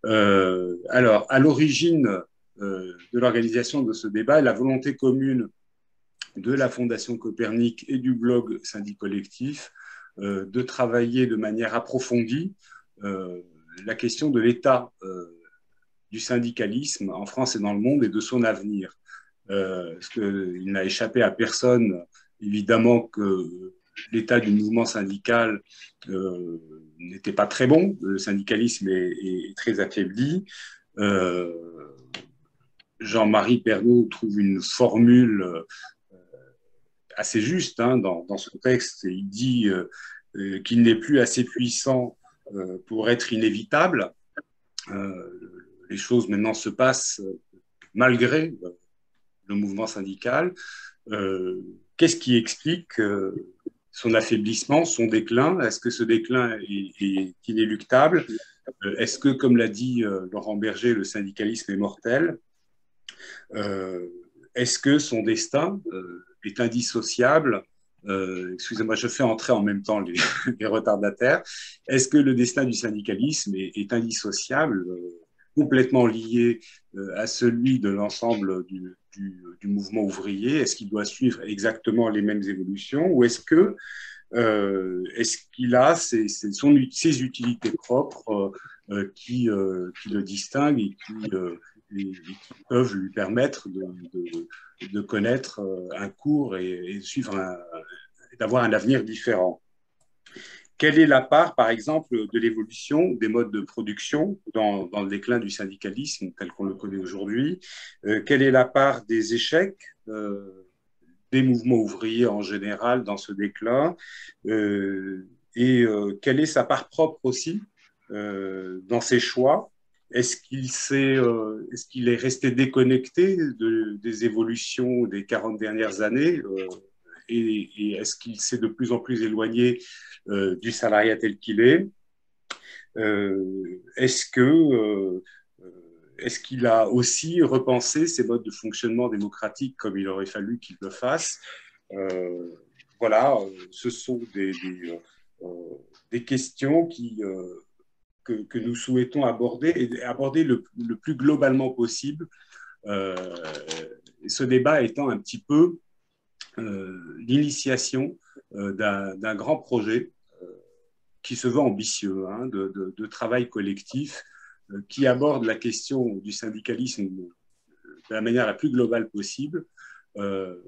Alors, à l'origine de l'organisation de ce débat, la volonté commune de la Fondation Copernic et du blog Syndic-Collectif de travailler de manière approfondie la question de l'état du syndicalisme en France et dans le monde et de son avenir. Parce qu'il n'a échappé à personne, évidemment, que l'état du mouvement syndical n'était pas très bon. Le syndicalisme est très affaibli. Euh, Jean-Marie Pernaut trouve une formule assez juste dans son texte. Il dit qu'il n'est plus assez puissant pour être inévitable. Les choses maintenant se passent malgré le mouvement syndical. Qu'est-ce qui explique son affaiblissement, son déclin? Est-ce que ce déclin est inéluctable? Est-ce que, comme l'a dit Laurent Berger, le syndicalisme est mortel? Est-ce que son destin est indissociable? Excusez-moi, je fais entrer en même temps les retardataires. Est-ce que le destin du syndicalisme est indissociable, complètement lié à celui de l'ensemble du mouvement ouvrier? Est-ce qu'il doit suivre exactement les mêmes évolutions ou est-ce qu'il a ses utilités propres qui le distinguent et qui peuvent lui permettre de connaître un cours et suivre d'avoir un avenir différent? Quelle est la part, par exemple, de l'évolution des modes de production dans le déclin du syndicalisme tel qu'on le connaît aujourd'hui? Quelle est la part des échecs des mouvements ouvriers en général dans ce déclin? Quelle est sa part propre aussi dans ses choix? Est-ce qu'il est resté déconnecté des évolutions des 40 dernières années et est-ce qu'il s'est de plus en plus éloigné du salariat tel qu'il est? Est-ce que est-ce qu'il a aussi repensé ses modes de fonctionnement démocratique comme il aurait fallu qu'il le fasse? euh, Voilà, ce sont des questions que nous souhaitons aborder et aborder le plus globalement possible. Euh, Ce débat étant un petit peu l'initiation d'un grand projet qui se veut ambitieux, de travail collectif, qui aborde la question du syndicalisme de la manière la plus globale possible euh,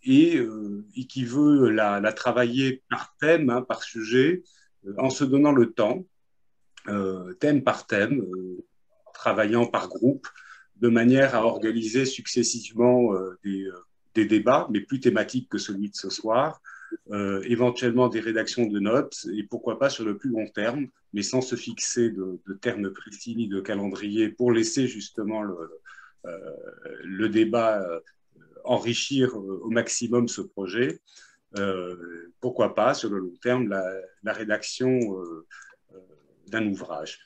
et qui veut la travailler par thème, par sujet, en se donnant le temps, thème par thème, travaillant par groupe, de manière à organiser successivement des débats, mais plus thématiques que celui de ce soir, éventuellement des rédactions de notes, et pourquoi pas sur le plus long terme, mais sans se fixer de termes précis ni de calendrier, pour laisser justement le débat enrichir au maximum ce projet. Pourquoi pas, sur le long terme, la rédaction d'un ouvrage.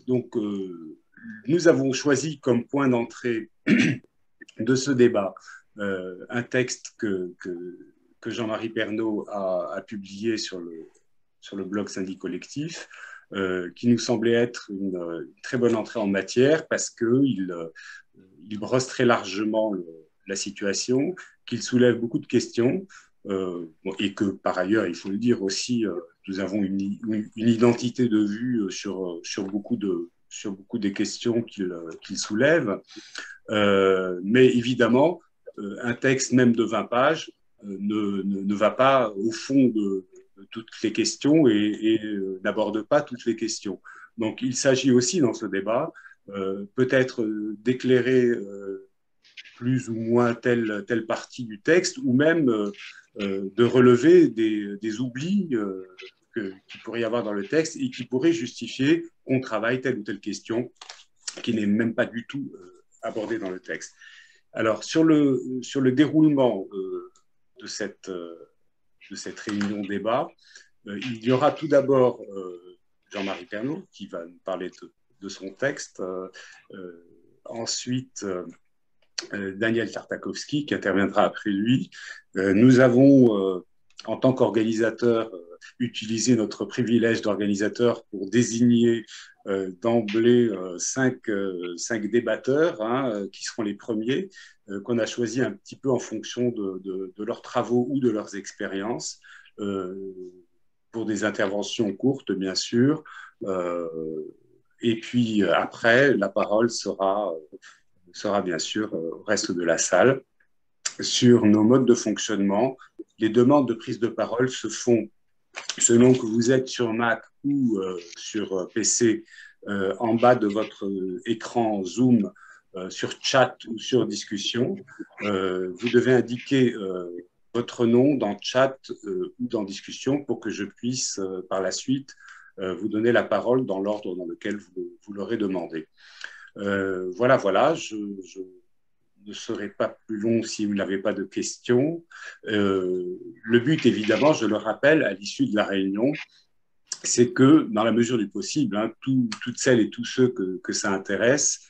Donc, nous avons choisi comme point d'entrée de ce débat un texte que Jean-Marie Pernaut a publié sur le blog Syndic Collectif, qui nous semblait être une très bonne entrée en matière parce qu'il il brosse très largement la situation, qu'il soulève beaucoup de questions et que par ailleurs, il faut le dire aussi, nous avons une identité de vue sur beaucoup des questions qu'il soulève. Mais évidemment, un texte même de 20 pages ne va pas au fond de toutes les questions et n'aborde pas toutes les questions. Donc il s'agit aussi dans ce débat peut-être d'éclairer plus ou moins telle partie du texte ou même de relever des oublis qu'il pourrait y avoir dans le texte et qui pourraient justifier qu'on travaille telle ou telle question qui n'est même pas du tout abordée dans le texte. Alors, sur le déroulement de cette réunion débat, il y aura tout d'abord Jean-Marie Pernaut qui va nous parler de son texte. Ensuite, Daniel Tartakovsky qui interviendra après lui. Nous avons en tant qu'organisateur, utiliser notre privilège d'organisateur pour désigner d'emblée cinq débatteurs hein, qui seront les premiers, qu'on a choisi un petit peu en fonction de leurs travaux ou de leurs expériences, pour des interventions courtes, bien sûr. Et puis après, la parole sera bien sûr au reste de la salle sur nos modes de fonctionnement. Les demandes de prise de parole se font selon que vous êtes sur Mac ou sur PC, en bas de votre écran Zoom, sur chat ou sur discussion. Vous devez indiquer votre nom dans chat ou dans discussion pour que je puisse par la suite vous donner la parole dans l'ordre dans lequel vous l'aurez demandé. Voilà, je ne serai pas plus long si vous n'avez pas de questions. Le but, évidemment, je le rappelle, à l'issue de la réunion, c'est que, dans la mesure du possible, hein, toutes celles et tous ceux que ça intéresse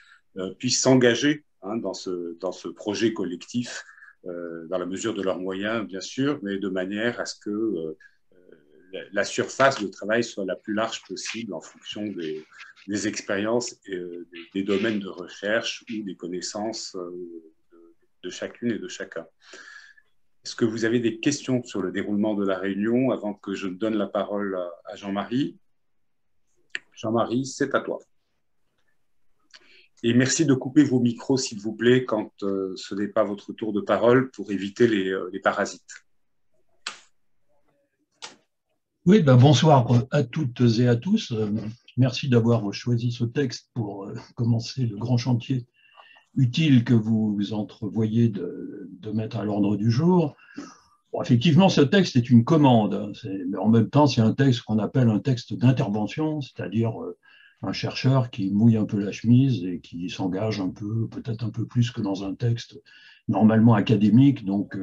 puissent s'engager hein, dans ce projet collectif, dans la mesure de leurs moyens, bien sûr, mais de manière à ce que la surface de travail soit la plus large possible en fonction des expériences et des domaines de recherche ou des connaissances de chacune et de chacun. Est-ce que vous avez des questions sur le déroulement de la réunion avant que je donne la parole à Jean-Marie? Jean-Marie, c'est à toi. Et merci de couper vos micros, s'il vous plaît, quand ce n'est pas votre tour de parole pour éviter les parasites. Oui, ben bonsoir à toutes et à tous. Merci d'avoir choisi ce texte pour commencer le grand chantier utile que vous entrevoyez de mettre à l'ordre du jour. Bon, effectivement, ce texte est une commande, mais en même temps, c'est un texte qu'on appelle un texte d'intervention, c'est-à-dire un chercheur qui mouille un peu la chemise et qui s'engage un peu, peut-être un peu plus que dans un texte normalement académique. Donc,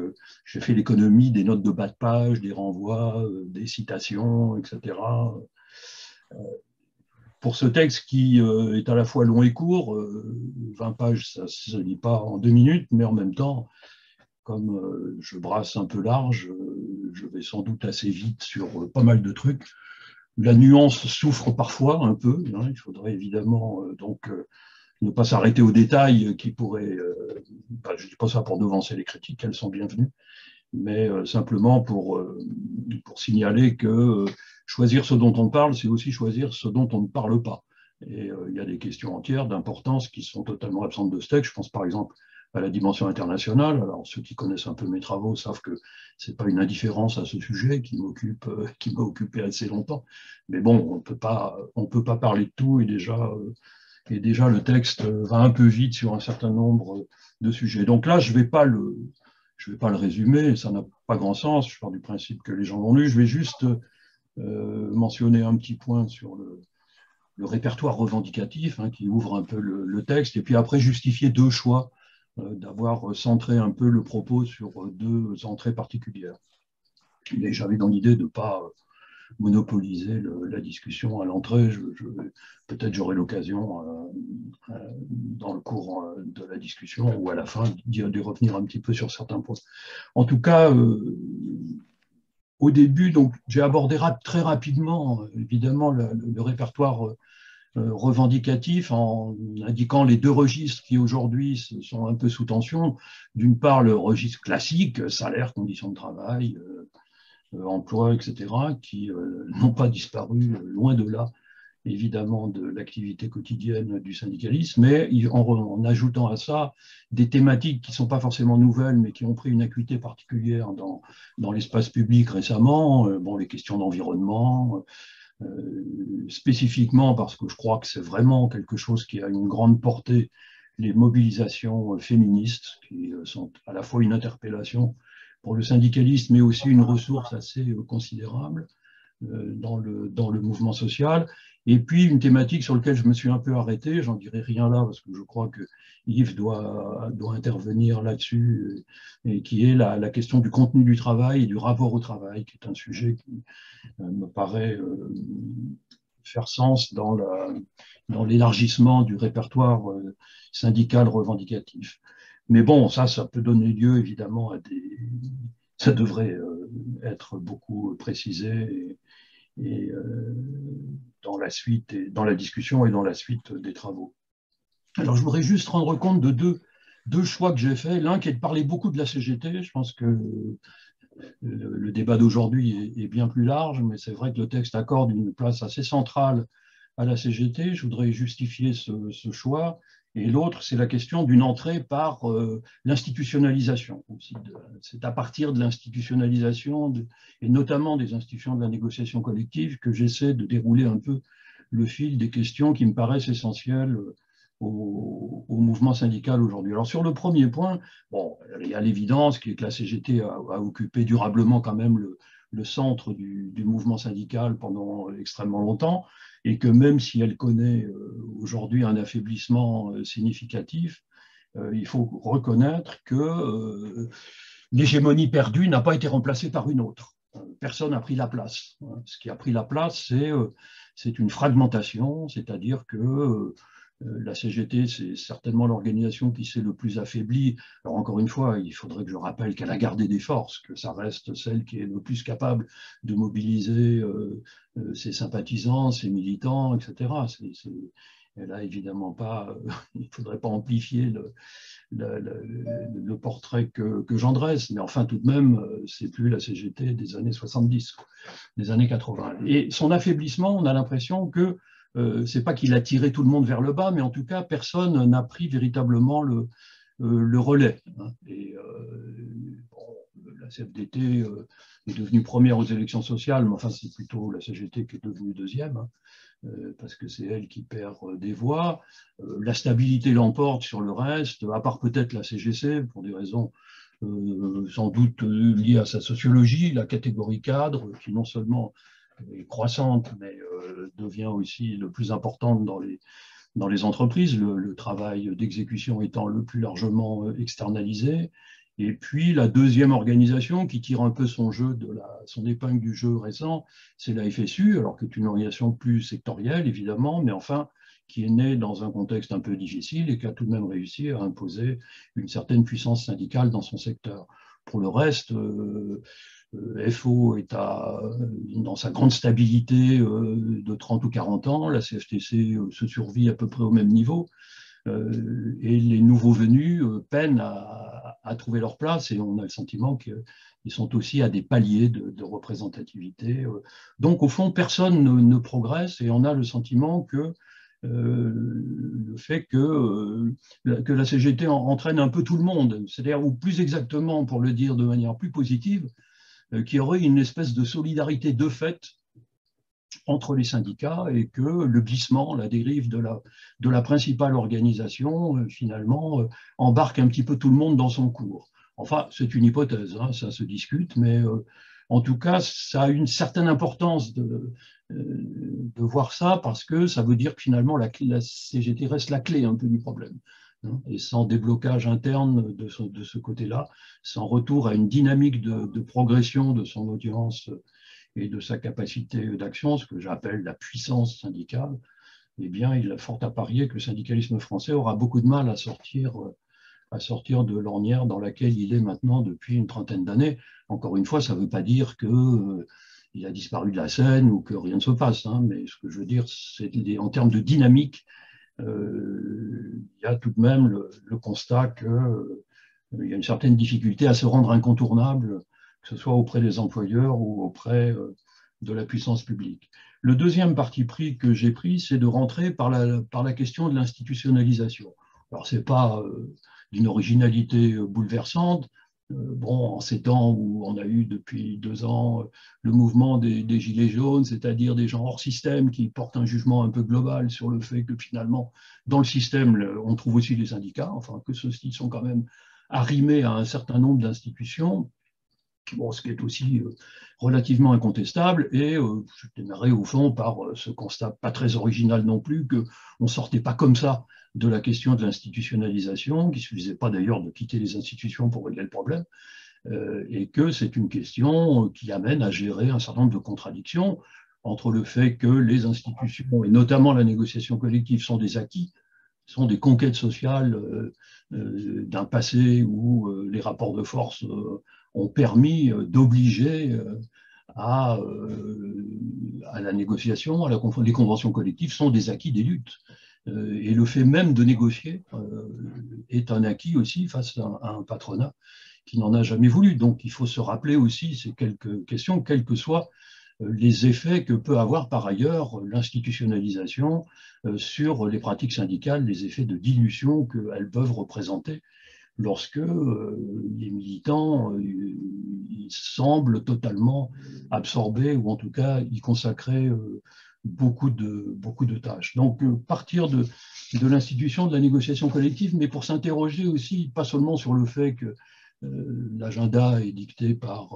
j'ai fait l'économie des notes de bas de page, des renvois, des citations, etc. Pour ce texte qui est à la fois long et court, 20 pages, ça ne se lit pas en 2 minutes, mais en même temps, comme je brasse un peu large, je vais sans doute assez vite sur pas mal de trucs. La nuance souffre parfois un peu, hein, il faudrait évidemment ne pas s'arrêter aux détails qui pourraient, je ne dis pas ça pour devancer les critiques, elles sont bienvenues, mais simplement pour signaler que choisir ce dont on parle, c'est aussi choisir ce dont on ne parle pas. Et il y a des questions entières d'importance qui sont totalement absentes de ce texte. Je pense par exemple à la dimension internationale. Alors ceux qui connaissent un peu mes travaux savent que ce n'est pas une indifférence à ce sujet qui m'a occupé assez longtemps. Mais bon, on peut pas parler de tout et déjà le texte va un peu vite sur un certain nombre de sujets. Donc là, je vais pas le résumer, ça n'a pas grand sens, je pars du principe que les gens l'ont lu. Je vais juste mentionner un petit point sur le répertoire revendicatif hein, qui ouvre un peu le texte, et puis après justifier deux choix d'avoir centré un peu le propos sur deux entrées particulières. Et j'avais dans l'idée de ne pas monopoliser la discussion à l'entrée. Peut-être j'aurai l'occasion dans le cours de la discussion ou à la fin d'y revenir un petit peu sur certains points. En tout cas, au début, donc j'ai abordé très rapidement, évidemment, le répertoire revendicatif en indiquant les deux registres qui aujourd'hui sont un peu sous tension. D'une part, le registre classique, salaire, conditions de travail, emploi, etc., qui n'ont pas disparu, loin de là, évidemment, de l'activité quotidienne du syndicalisme, mais en ajoutant à ça des thématiques qui ne sont pas forcément nouvelles, mais qui ont pris une acuité particulière dans l'espace public récemment, les questions d'environnement, spécifiquement parce que je crois que c'est vraiment quelque chose qui a une grande portée, les mobilisations féministes, qui sont à la fois une interpellation pour le syndicalisme, mais aussi une ressource assez considérable dans le mouvement social. Et puis une thématique sur laquelle je me suis un peu arrêté, j'en dirai rien là parce que je crois que Yves doit intervenir là-dessus, et qui est la question du contenu du travail et du rapport au travail, qui est un sujet qui me paraît faire sens dans l'élargissement du répertoire syndical revendicatif. Mais bon, ça peut donner lieu évidemment ça devrait être beaucoup précisé et dans la suite, dans la discussion et dans la suite des travaux. Alors, je voudrais juste rendre compte de deux choix que j'ai faits. L'un qui est de parler beaucoup de la CGT. Je pense que le débat d'aujourd'hui est bien plus large, mais c'est vrai que le texte accorde une place assez centrale à la CGT. Je voudrais justifier ce choix. Et l'autre, c'est la question d'une entrée par l'institutionnalisation. C'est à partir de l'institutionnalisation, et notamment des institutions de la négociation collective, que j'essaie de dérouler un peu le fil des questions qui me paraissent essentielles au mouvement syndical aujourd'hui. Alors sur le premier point, bon, il y a l'évidence qui est que la CGT a occupé durablement quand même le centre du mouvement syndical pendant extrêmement longtemps, et que même si elle connaît aujourd'hui un affaiblissement significatif, il faut reconnaître que l'hégémonie perdue n'a pas été remplacée par une autre. Personne n'a pris la place. Ce qui a pris la place, c'est une fragmentation, c'est-à-dire que la CGT, c'est certainement l'organisation qui s'est le plus affaiblie. Alors encore une fois, il faudrait que je rappelle qu'elle a gardé des forces, que ça reste celle qui est le plus capable de mobiliser ses sympathisants, ses militants, etc. Elle a évidemment pas, il ne faudrait pas amplifier le portrait que j'en dresse, mais enfin tout de même, c'est plus la CGT des années 70, des années 80. Et son affaiblissement, on a l'impression que c'est pas qu'il a tiré tout le monde vers le bas, mais en tout cas, personne n'a pris véritablement le relais. Et bon, la CFDT est devenue première aux élections sociales, mais enfin, c'est plutôt la CGT qui est devenue deuxième, parce que c'est elle qui perd des voix. La stabilité l'emporte sur le reste, à part peut-être la CGC, pour des raisons sans doute liées à sa sociologie, la catégorie cadre, qui non seulement est croissante, mais devient aussi le plus importante dans les entreprises, le travail d'exécution étant le plus largement externalisé. Et puis la deuxième organisation qui tire un peu son épingle du jeu récent, c'est la FSU, alors qui est une organisation plus sectorielle, évidemment, mais enfin qui est née dans un contexte un peu difficile et qui a tout de même réussi à imposer une certaine puissance syndicale dans son secteur. Pour le reste, FO est dans sa grande stabilité de 30 ou 40 ans, la CFTC se survit à peu près au même niveau, et les nouveaux venus peinent à trouver leur place, et on a le sentiment qu'ils sont aussi à des paliers de représentativité. Donc au fond, personne ne progresse, et on a le sentiment que le fait que la CGT entraîne un peu tout le monde, c'est-à-dire, ou plus exactement, pour le dire de manière plus positive, qu'il y aurait une espèce de solidarité de fait entre les syndicats, et que le glissement, la dérive de la principale organisation, finalement, embarque un petit peu tout le monde dans son cours. Enfin, c'est une hypothèse, hein, ça se discute, mais en tout cas, ça a une certaine importance de voir ça, parce que ça veut dire que finalement, la CGT reste la clé un peu du problème. Et sans déblocage interne de ce côté-là, sans retour à une dynamique de progression de son audience et de sa capacité d'action, ce que j'appelle la puissance syndicale, eh bien, il est fort à parier que le syndicalisme français aura beaucoup de mal à sortir de l'ornière dans laquelle il est maintenant depuis une trentaine d'années. Encore une fois, ça ne veut pas dire qu'il a disparu de la scène ou que rien ne se passe, hein, mais ce que je veux dire, c'est en termes de dynamique, il y a tout de même le constat qu'il y a une certaine difficulté à se rendre incontournable, que ce soit auprès des employeurs ou auprès de la puissance publique. Le deuxième parti pris que j'ai pris, c'est de rentrer par la question de l'institutionnalisation. Alors, ce n'est pas d'une originalité bouleversante. Bon, en ces temps où on a eu depuis 2 ans le mouvement des Gilets jaunes, c'est-à-dire des gens hors système qui portent un jugement un peu global sur le fait que finalement, dans le système, on trouve aussi les syndicats, enfin que ceux-ci sont quand même arrimés à un certain nombre d'institutions. Bon, ce qui est aussi relativement incontestable, et je démarrais au fond par ce constat pas très original non plus, qu'on ne sortait pas comme ça de la question de l'institutionnalisation, qu'il ne suffisait pas d'ailleurs de quitter les institutions pour régler le problème, et que c'est une question qui amène à gérer un certain nombre de contradictions entre le fait que les institutions, et notamment la négociation collective, sont des acquis, sont des conquêtes sociales d'un passé où les rapports de force ont permis d'obliger à la négociation, les conventions collectives sont des acquis des luttes. Et le fait même de négocier est un acquis aussi face à un patronat qui n'en a jamais voulu. Donc il faut se rappeler aussi ces quelques questions, quels que soient les effets que peut avoir par ailleurs l'institutionnalisation sur les pratiques syndicales, les effets de dilution qu'elles peuvent représenter lorsque les militants semblent totalement absorbés ou en tout cas y consacrer beaucoup de tâches. Donc partir de l'institution de la négociation collective, mais pour s'interroger aussi, pas seulement sur le fait que l'agenda est dicté par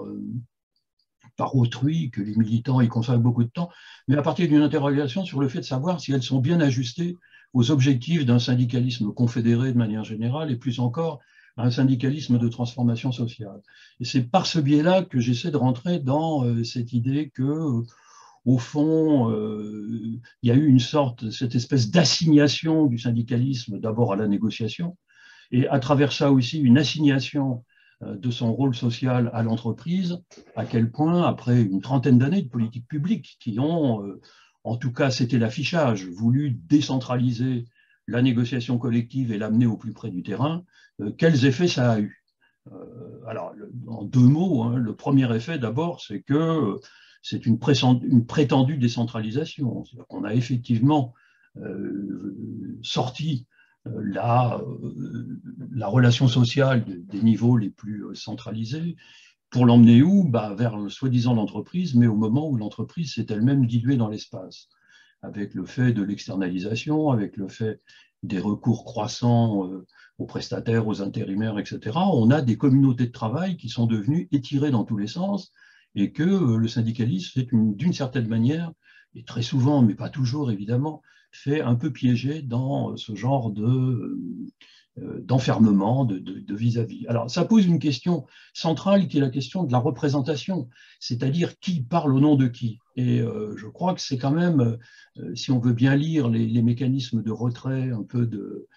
autrui, que les militants y consacrent beaucoup de temps, mais à partir d'une interrogation sur le fait de savoir si elles sont bien ajustées aux objectifs d'un syndicalisme confédéré de manière générale et plus encore à un syndicalisme de transformation sociale. Et c'est par ce biais-là que j'essaie de rentrer dans cette idée que, au fond, il y a eu cette espèce d'assignation du syndicalisme d'abord à la négociation, et à travers ça aussi une assignation de son rôle social à l'entreprise, à quel point, après une trentaine d'années de politique publique qui ont, en tout cas c'était l'affichage, voulu décentraliser la négociation collective et l'amener au plus près du terrain, quels effets ça a eu. Alors, en deux mots, hein, le premier effet d'abord, c'est que c'est une prétendue décentralisation. C'est-à-dire qu'on a effectivement sorti la relation sociale des niveaux les plus centralisés, pour l'emmener où? Vers soi-disant l'entreprise, mais au moment où l'entreprise s'est elle-même diluée dans l'espace, avec le fait de l'externalisation, avec le fait des recours croissants aux prestataires, aux intérimaires, etc. On a des communautés de travail qui sont devenues étirées dans tous les sens et que le syndicalisme est d'une certaine manière, et très souvent, mais pas toujours évidemment, fait un peu piéger dans ce genre d'enfermement, de vis-à-vis. Alors, ça pose une question centrale qui est la question de la représentation, c'est-à-dire qui parle au nom de qui. Et je crois que c'est quand même, si on veut bien lire les mécanismes de retrait un peu de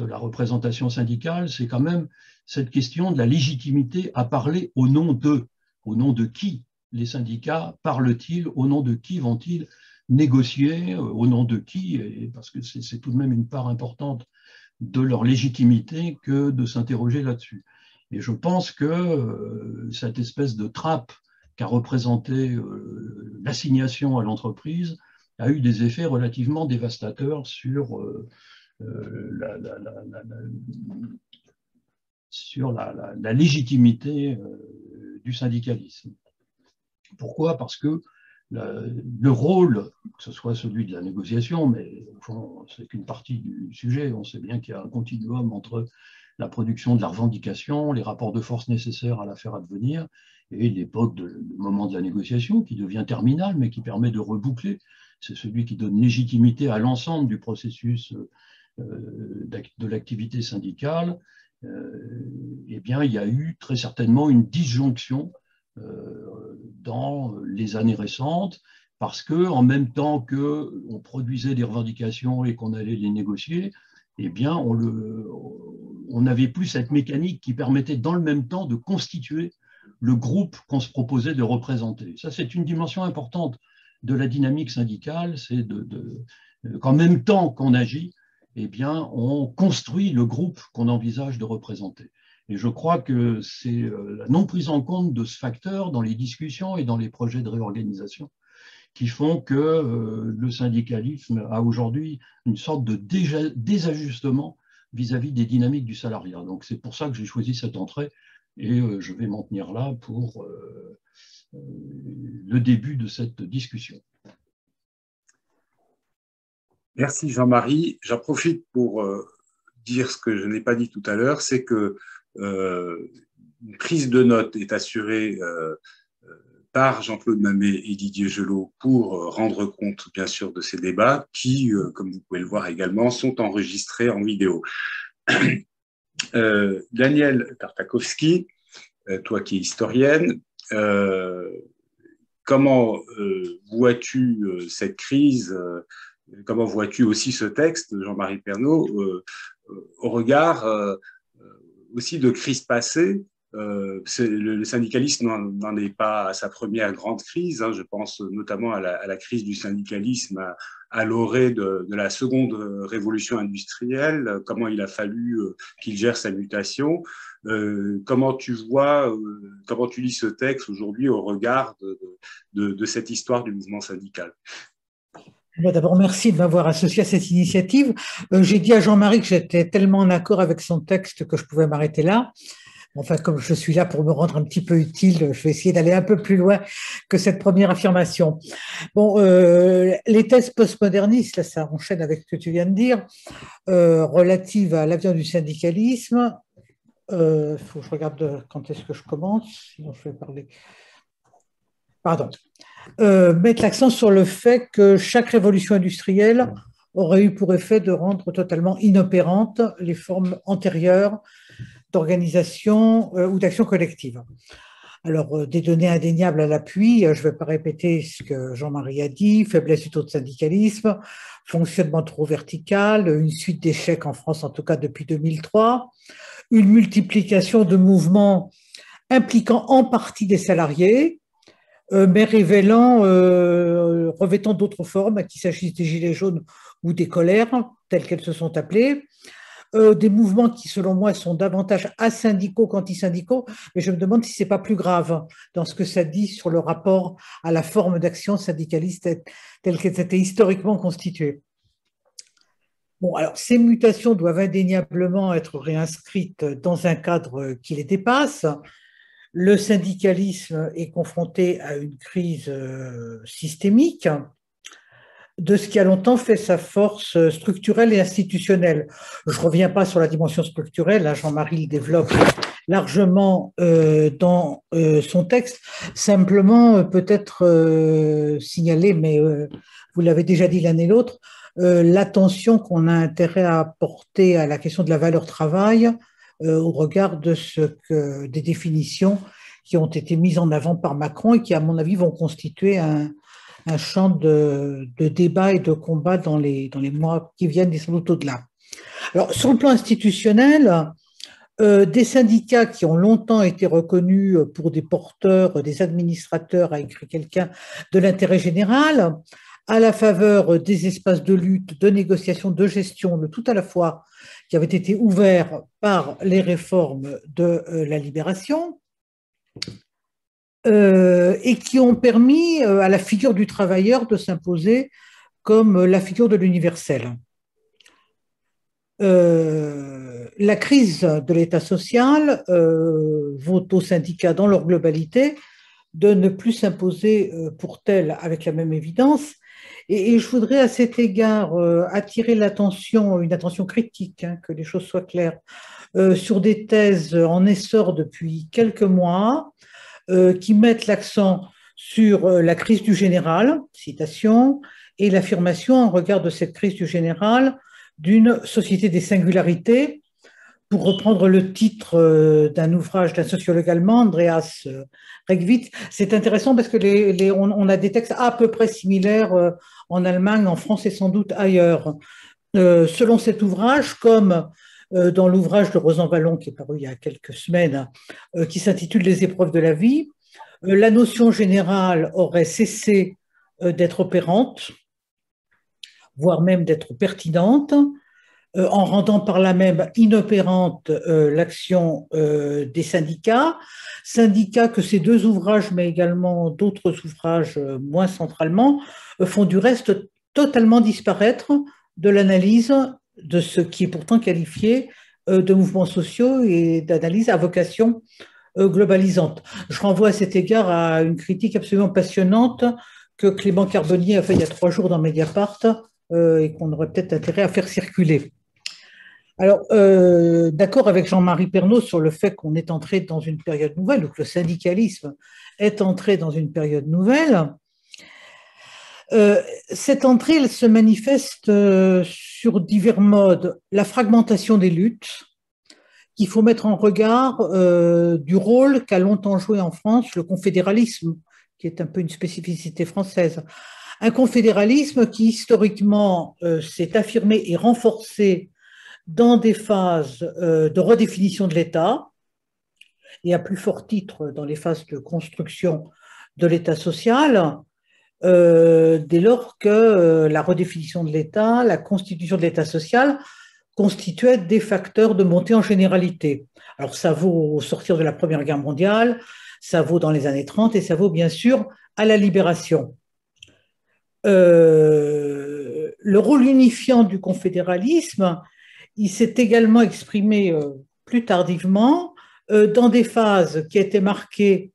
la représentation syndicale, c'est quand même cette question de la légitimité à parler au nom de qui les syndicats parlent-ils, au nom de qui vont-ils négocier, au nom de qui, et parce que c'est tout de même une part importante de leur légitimité que de s'interroger là-dessus. Et je pense que cette espèce de trappe qu'a représenté l'assignation à l'entreprise a eu des effets relativement dévastateurs sur la légitimité du syndicalisme. Pourquoi? Parce que le rôle, que ce soit celui de la négociation, mais au fond, c'est qu'une partie du sujet. On sait bien qu'il y a un continuum entre la production de la revendication, les rapports de force nécessaires à l'affaire advenir, et l'époque, le moment de la négociation, qui devient terminal, mais qui permet de reboucler. C'est celui qui donne légitimité à l'ensemble du processus de l'activité syndicale. Eh bien, il y a eu très certainement une disjonction dans les années récentes, parce que en même temps qu'on produisait des revendications et qu'on allait les négocier, eh bien, on n'avait plus cette mécanique qui permettait dans le même temps de constituer le groupe qu'on se proposait de représenter. Ça, c'est une dimension importante de la dynamique syndicale, c'est qu'en même temps qu'on agit, eh bien, on construit le groupe qu'on envisage de représenter. Et je crois que c'est la non prise en compte de ce facteur dans les discussions et dans les projets de réorganisation qui font que le syndicalisme a aujourd'hui une sorte de désajustement vis-à-vis des dynamiques du salariat. Donc c'est pour ça que j'ai choisi cette entrée et je vais m'en tenir là pour le début de cette discussion. Merci Jean-Marie. J'en profite pour dire ce que je n'ai pas dit tout à l'heure, c'est que une prise de notes est assurée par Jean-Claude Mamet et Didier Gelot pour rendre compte, bien sûr, de ces débats qui, comme vous pouvez le voir également, sont enregistrés en vidéo. Danielle Tartakovsky, toi qui es historienne, comment vois-tu cette crise, comment vois-tu aussi ce texte, Jean-Marie Pernaut, au regard aussi de crises passées Le syndicalisme n'en est pas à sa première grande crise. Hein. Je pense notamment à la crise du syndicalisme à l'orée de la seconde révolution industrielle, comment il a fallu qu'il gère sa mutation. Comment tu vois, comment tu lis ce texte aujourd'hui au regard de cette histoire du mouvement syndical? D'abord, merci de m'avoir associé à cette initiative. J'ai dit à Jean-Marie que j'étais tellement en accord avec son texte que je pouvais m'arrêter là. Enfin, comme je suis là pour me rendre un petit peu utile, je vais essayer d'aller un peu plus loin que cette première affirmation. Bon, les thèses postmodernistes, là, ça enchaîne avec ce que tu viens de dire, relatives à l'avenir du syndicalisme. Faut que je regarde quand est-ce que je commence, sinon je vais parler. Pardon. Mettre l'accent sur le fait que chaque révolution industrielle aurait eu pour effet de rendre totalement inopérantes les formes antérieures d'organisation ou d'action collective. Alors, des données indéniables à l'appui, je ne vais pas répéter ce que Jean-Marie a dit, faiblesse du taux de syndicalisme, fonctionnement trop vertical, une suite d'échecs en France, en tout cas depuis 2003, une multiplication de mouvements impliquant en partie des salariés, mais revêtant d'autres formes, qu'il s'agisse des gilets jaunes ou des colères, telles qu'elles se sont appelées, des mouvements qui, selon moi, sont davantage asyndicaux qu'antisyndicaux, mais je me demande si ce n'est pas plus grave dans ce que ça dit sur le rapport à la forme d'action syndicaliste telle qu'elle s'était historiquement constituée. Bon, alors, ces mutations doivent indéniablement être réinscrites dans un cadre qui les dépasse. Le syndicalisme est confronté à une crise systémique de ce qui a longtemps fait sa force structurelle et institutionnelle. Je ne reviens pas sur la dimension structurelle, là Jean-Marie le développe largement dans son texte. Simplement, peut-être signaler, mais vous l'avez déjà dit l'un et l'autre, l'attention qu'on a intérêt à porter à la question de la valeur travail au regard de des définitions qui ont été mises en avant par Macron et qui, à mon avis, vont constituer un champ de débat et de combat dans les mois qui viennent et sans doute au-delà. Alors, sur le plan institutionnel, des syndicats qui ont longtemps été reconnus pour des porteurs, des administrateurs, a écrit quelqu'un, de l'intérêt général, à la faveur des espaces de lutte, de négociation, de gestion, de tout à la fois, qui avaient été ouverts par les réformes de la libération, et qui ont permis à la figure du travailleur de s'imposer comme la figure de l'universel. La crise de l'État social vaut aux syndicats dans leur globalité de ne plus s'imposer pour tel avec la même évidence. Et je voudrais à cet égard attirer l'attention, une attention critique, hein, que les choses soient claires, sur des thèses en essor depuis quelques mois, qui mettent l'accent sur la crise du général, citation, et l'affirmation en regard de cette crise du général d'une société des singularités, pour reprendre le titre d'un ouvrage d'un sociologue allemand, Andreas Regwitz. C'est intéressant parce que on a des textes à peu près similaires en Allemagne, en France et sans doute ailleurs. Selon cet ouvrage, comme dans l'ouvrage de Rosan Vallon qui est paru il y a quelques semaines, qui s'intitule Les épreuves de la vie, la notion générale aurait cessé d'être opérante, voire même d'être pertinente, en rendant par là même inopérante l'action des syndicats que ces deux ouvrages, mais également d'autres ouvrages moins centralement, font du reste totalement disparaître de l'analyse de ce qui est pourtant qualifié de mouvements sociaux et d'analyse à vocation globalisante. Je renvoie à cet égard à une critique absolument passionnante que Clément Carbonnier a fait il y a 3 jours dans Mediapart et qu'on aurait peut-être intérêt à faire circuler. Alors, d'accord avec Jean-Marie Pernaut sur le fait qu'on est entré dans une période nouvelle, ou que le syndicalisme est entré dans une période nouvelle. Cette entrée, elle se manifeste sur divers modes. La fragmentation des luttes, qu'il faut mettre en regard du rôle qu'a longtemps joué en France le confédéralisme, qui est un peu une spécificité française. Un confédéralisme qui, historiquement, s'est affirmé et renforcé dans des phases de redéfinition de l'État, et à plus fort titre dans les phases de construction de l'État social, dès lors que la redéfinition de l'État, la constitution de l'État social constituaient des facteurs de montée en généralité. Alors ça vaut au sortir de la Première Guerre mondiale, ça vaut dans les années 30 et ça vaut bien sûr à la Libération. Le rôle unifiant du confédéralisme, il s'est également exprimé plus tardivement dans des phases qui étaient marquées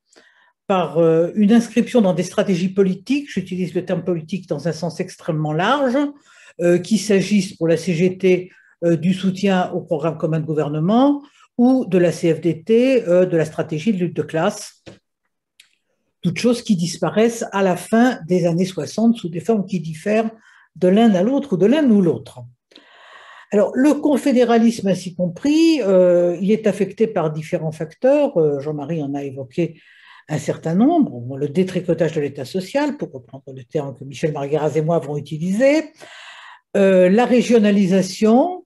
par une inscription dans des stratégies politiques, j'utilise le terme politique dans un sens extrêmement large, qu'il s'agisse pour la CGT du soutien au programme commun de gouvernement ou de la CFDT, de la stratégie de lutte de classe, toutes choses qui disparaissent à la fin des années 60 sous des formes qui diffèrent de l'un à l'autre ou de l'un ou l'autre. Alors, le confédéralisme ainsi compris, il est affecté par différents facteurs. Jean-Marie en a évoqué un certain nombre. Le détricotage de l'État social, pour reprendre le terme que Michel Margueras et moi avons utilisé. La régionalisation,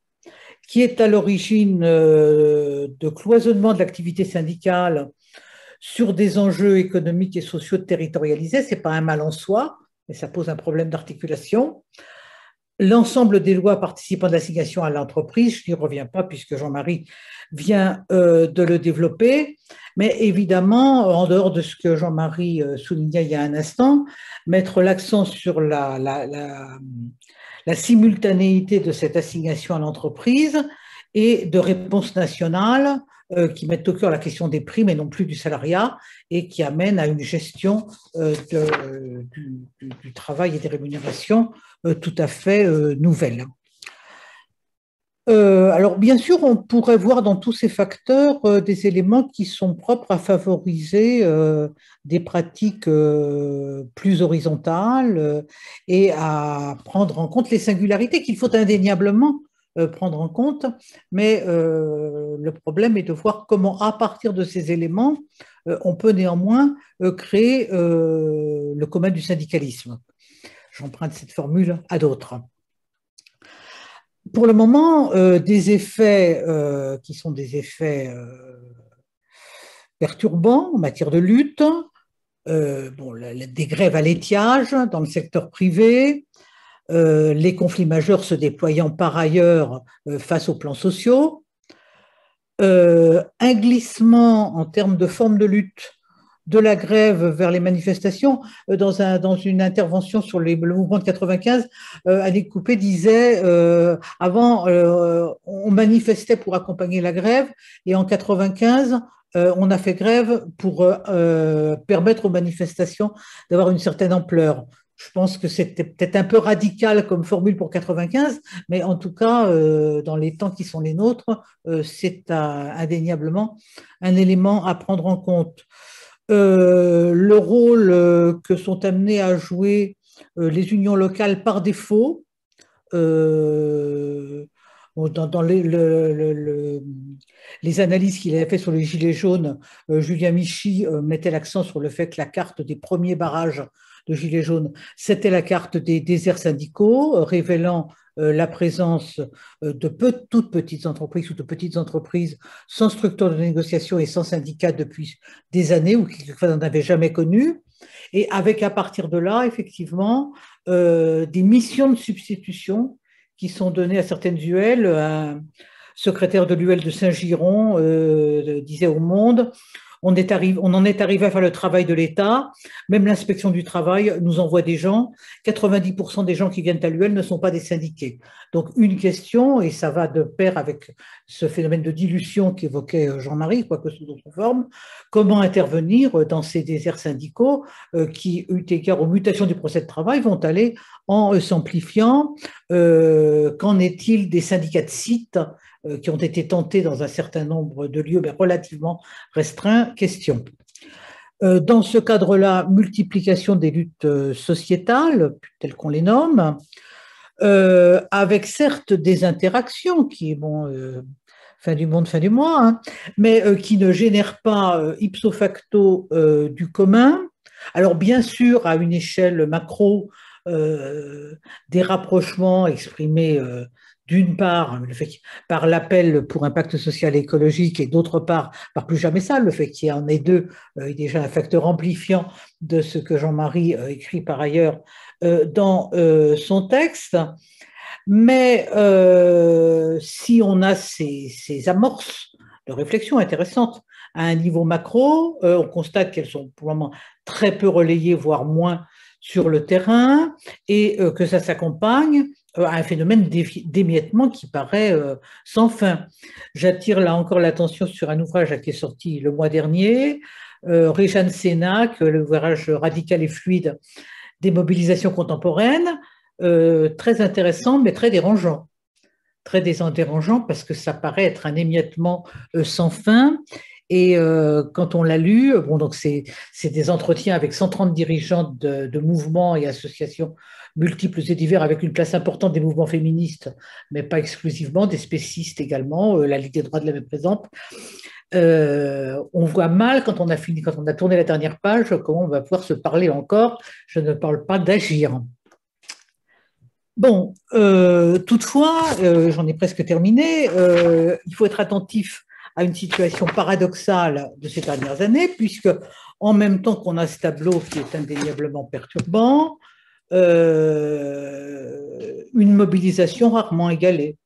qui est à l'origine de cloisonnement de l'activité syndicale sur des enjeux économiques et sociaux territorialisés. Ce n'est pas un mal en soi, mais ça pose un problème d'articulation. L'ensemble des lois participant de l'assignation à l'entreprise, je n'y reviens pas puisque Jean-Marie vient de le développer, mais évidemment, en dehors de ce que Jean-Marie soulignait il y a un instant, mettre l'accent sur la simultanéité de cette assignation à l'entreprise et de réponses nationales qui mettent au cœur la question des primes et non plus du salariat et qui amènent à une gestion du travail et des rémunérations tout à fait nouvelle. Alors, bien sûr, on pourrait voir dans tous ces facteurs des éléments qui sont propres à favoriser des pratiques plus horizontales et à prendre en compte les singularités qu'il faut indéniablement prendre en compte, mais le problème est de voir comment, à partir de ces éléments, on peut néanmoins créer le commun du syndicalisme. J'emprunte cette formule à d'autres. Pour le moment, des effets qui sont des effets perturbants en matière de lutte, des grèves à l'étiage dans le secteur privé, les conflits majeurs se déployant par ailleurs face aux plans sociaux, un glissement en termes de forme de lutte de la grève vers les manifestations. Dans une intervention sur le mouvement de 95, Annick Coupé disait avant, on manifestait pour accompagner la grève, et en 95, on a fait grève pour permettre aux manifestations d'avoir une certaine ampleur. Je pense que c'était peut-être un peu radical comme formule pour 95, mais en tout cas, dans les temps qui sont les nôtres, c'est indéniablement un élément à prendre en compte. Le rôle que sont amenées à jouer les unions locales par défaut, dans les analyses qu'il avait fait sur les Gilets jaunes, Julien Michy mettait l'accent sur le fait que la carte des premiers barrages de Gilets jaunes, c'était la carte des déserts syndicaux, révélant la présence de toutes petites entreprises ou de petites entreprises sans structure de négociation et sans syndicat depuis des années ou qui n'en avaient jamais connu. Et avec à partir de là, effectivement, des missions de substitution qui sont données à certaines UL. Un secrétaire de l'UL de Saint-Giron disait au Monde: on en est arrivé à faire le travail de l'État. Même l'inspection du travail nous envoie des gens. 90% des gens qui viennent à l'UL ne sont pas des syndiqués. Donc, une question, et ça va de pair avec ce phénomène de dilution qu'évoquait Jean-Marie, quoique sous d'autres formes, comment intervenir dans ces déserts syndicaux qui, eu égard aux mutations du procès de travail, vont aller en s'amplifiant. Qu'en est-il des syndicats de sites qui ont été tentés dans un certain nombre de lieux, mais relativement restreints? Question. Dans ce cadre-là, multiplication des luttes sociétales, telles qu'on les nomme, avec certes des interactions qui, fin du monde, fin du mois, hein, mais qui ne génèrent pas ipso facto du commun. Alors bien sûr, à une échelle macro, des rapprochements exprimés d'une part par l'appel pour un pacte social et écologique et d'autre part par plus jamais ça, le fait qu'il y en ait deux est déjà un facteur amplifiant de ce que Jean-Marie écrit par ailleurs dans son texte. Mais si on a ces amorces de réflexion intéressantes à un niveau macro, on constate qu'elles sont pour le moment très peu relayées, voire moins sur le terrain, et que ça s'accompagne à un phénomène d'émiettement qui paraît sans fin. J'attire là encore l'attention sur un ouvrage qui est sorti le mois dernier, Réjeanne Sénac, l'ouvrage Radical et fluide des mobilisations contemporaines, très intéressant mais très dérangeant. Très dérangeant parce que ça paraît être un émiettement sans fin. Et quand on l'a lu, bon, donc c'est des entretiens avec 130 dirigeants de mouvements et associations multiples et divers, avec une place importante des mouvements féministes, mais pas exclusivement, des spécistes également, la Ligue des droits de l'homme est présente. On voit mal quand on a fini, quand on a tourné la dernière page, comment on va pouvoir se parler encore. Je ne parle pas d'agir. Bon, toutefois, j'en ai presque terminé, il faut être attentif à une situation paradoxale de ces dernières années, puisque en même temps qu'on a ce tableau qui est indéniablement perturbant, une mobilisation rarement égalée.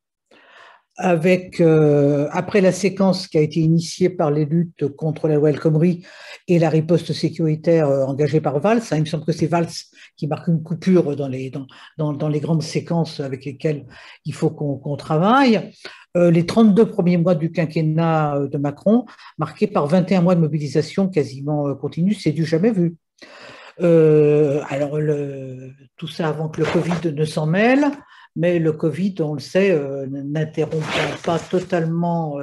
Avec, après la séquence qui a été initiée par les luttes contre la loi El Khomri et la riposte sécuritaire engagée par Valls, il me semble que c'est Valls qui marque une coupure dans les grandes séquences avec lesquelles il faut qu'on travaille. Les 32 premiers mois du quinquennat de Macron, marqués par 21 mois de mobilisation quasiment continue, c'est du jamais vu. Alors, tout ça avant que le Covid ne s'en mêle, mais le Covid, on le sait, n'interrompt pas totalement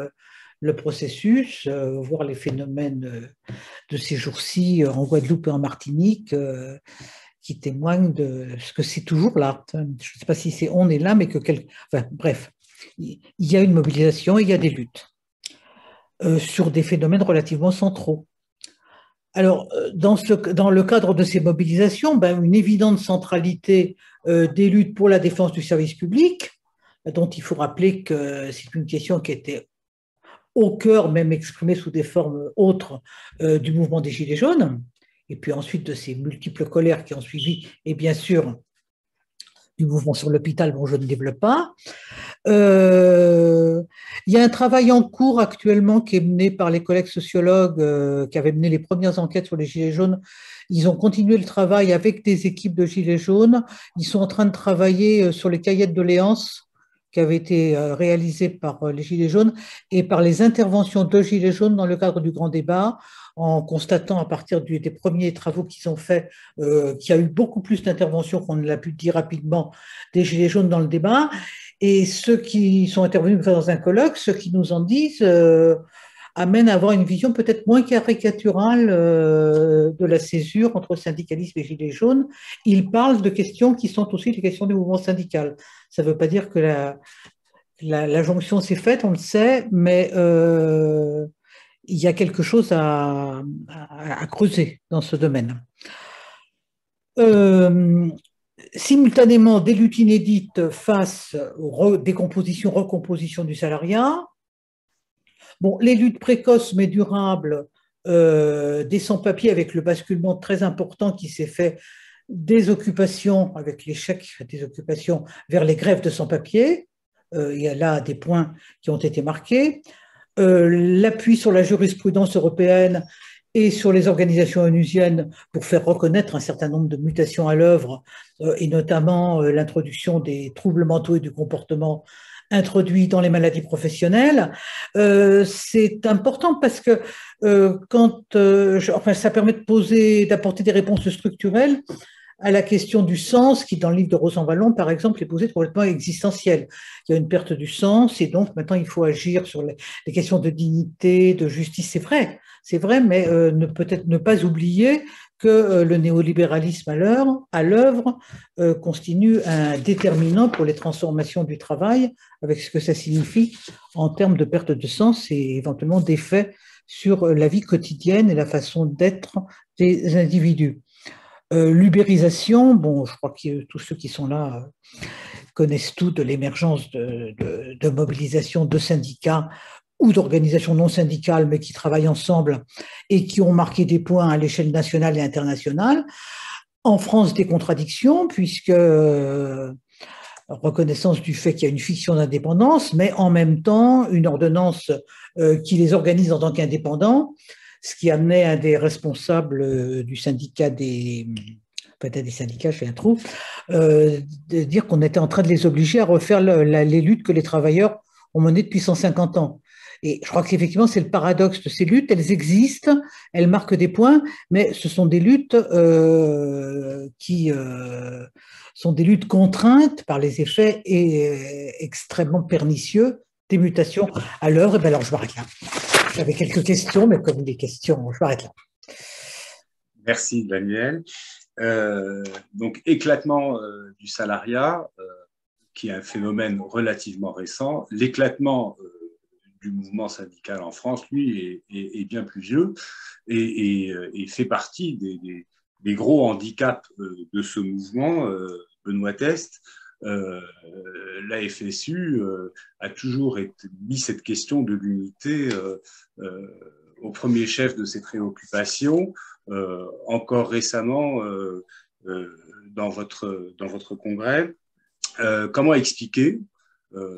le processus, voire les phénomènes de ces jours-ci en Guadeloupe et en Martinique, qui témoignent de ce que c'est toujours là. Je ne sais pas si c'est on est là, mais que enfin, bref, il y a une mobilisation et il y a des luttes sur des phénomènes relativement centraux. Alors, dans le cadre de ces mobilisations, une évidente centralité des luttes pour la défense du service public, dont il faut rappeler que c'est une question qui était au cœur, même exprimée sous des formes autres, du mouvement des Gilets jaunes, et puis ensuite de ces multiples colères qui ont suivi, et bien sûr du mouvement sur l'hôpital, bon, je ne développe pas. Il y a un travail en cours actuellement qui est mené par les collègues sociologues qui avaient mené les premières enquêtes sur les Gilets jaunes. Ils ont continué le travail avec des équipes de Gilets jaunes. Ils sont en train de travailler sur les cahiers de doléances qui avaient été réalisés par les Gilets jaunes et par les interventions de Gilets jaunes dans le cadre du grand débat, en constatant à partir des premiers travaux qu'ils ont faits qu'il y a eu beaucoup plus d'interventions qu'on ne l'a pu dire rapidement des Gilets jaunes dans le débat. Et ceux qui sont intervenus dans un colloque, ceux qui nous en disent, amènent à avoir une vision peut-être moins caricaturale de la césure entre syndicalisme et gilets jaunes. Ils parlent de questions qui sont aussi les questions du mouvement syndical. Ça ne veut pas dire que la jonction s'est faite, on le sait, mais il y a quelque chose à creuser dans ce domaine. Simultanément, des luttes inédites face aux décompositions, recompositions du salariat. Bon, les luttes précoces mais durables des sans-papiers avec le basculement très important qui s'est fait des occupations, avec l'échec des occupations vers les grèves de sans-papiers. Il y a là des points qui ont été marqués. L'appui sur la jurisprudence européenne et sur les organisations onusiennes pour faire reconnaître un certain nombre de mutations à l'œuvre, et notamment l'introduction des troubles mentaux et du comportement introduits dans les maladies professionnelles. C'est important parce que ça permet d'apporter des réponses structurelles à la question du sens, qui dans le livre de Rosan Vallon, par exemple, est posée complètement existentielle. Il y a une perte du sens et donc maintenant il faut agir sur les questions de dignité, de justice. C'est vrai, mais peut-être ne pas oublier que le néolibéralisme à l'œuvre constitue un déterminant pour les transformations du travail, avec ce que ça signifie en termes de perte de sens et éventuellement d'effets sur la vie quotidienne et la façon d'être des individus. L'ubérisation, bon, je crois que tous ceux qui sont là connaissent tout de l'émergence de mobilisations de syndicats ou d'organisations non syndicales, mais qui travaillent ensemble et qui ont marqué des points à l'échelle nationale et internationale. En France, des contradictions, puisque reconnaissance du fait qu'il y a une fiction d'indépendance, mais en même temps, une ordonnance qui les organise en tant qu'indépendants, ce qui amenait un des responsables du syndicat peut-être des syndicats, je fais un trou, de dire qu'on était en train de les obliger à refaire les luttes que les travailleurs ont menées depuis 150 ans. Et je crois qu'effectivement, c'est le paradoxe de ces luttes. Elles existent, elles marquent des points, mais ce sont des luttes qui sont des luttes contraintes par les effets extrêmement pernicieux des mutations à l'œuvre. Et bien alors, je m'arrête là. J'avais quelques questions, mais comme des questions, je m'arrête là. Merci, Daniel. Donc, éclatement du salariat, qui est un phénomène relativement récent. L'éclatement du mouvement syndical en France, lui, est bien plus vieux et fait partie des gros handicaps de ce mouvement. Benoît Test, la FSU a toujours mis cette question de l'unité au premier chef de ses préoccupations. Encore récemment, dans votre congrès, comment expliquer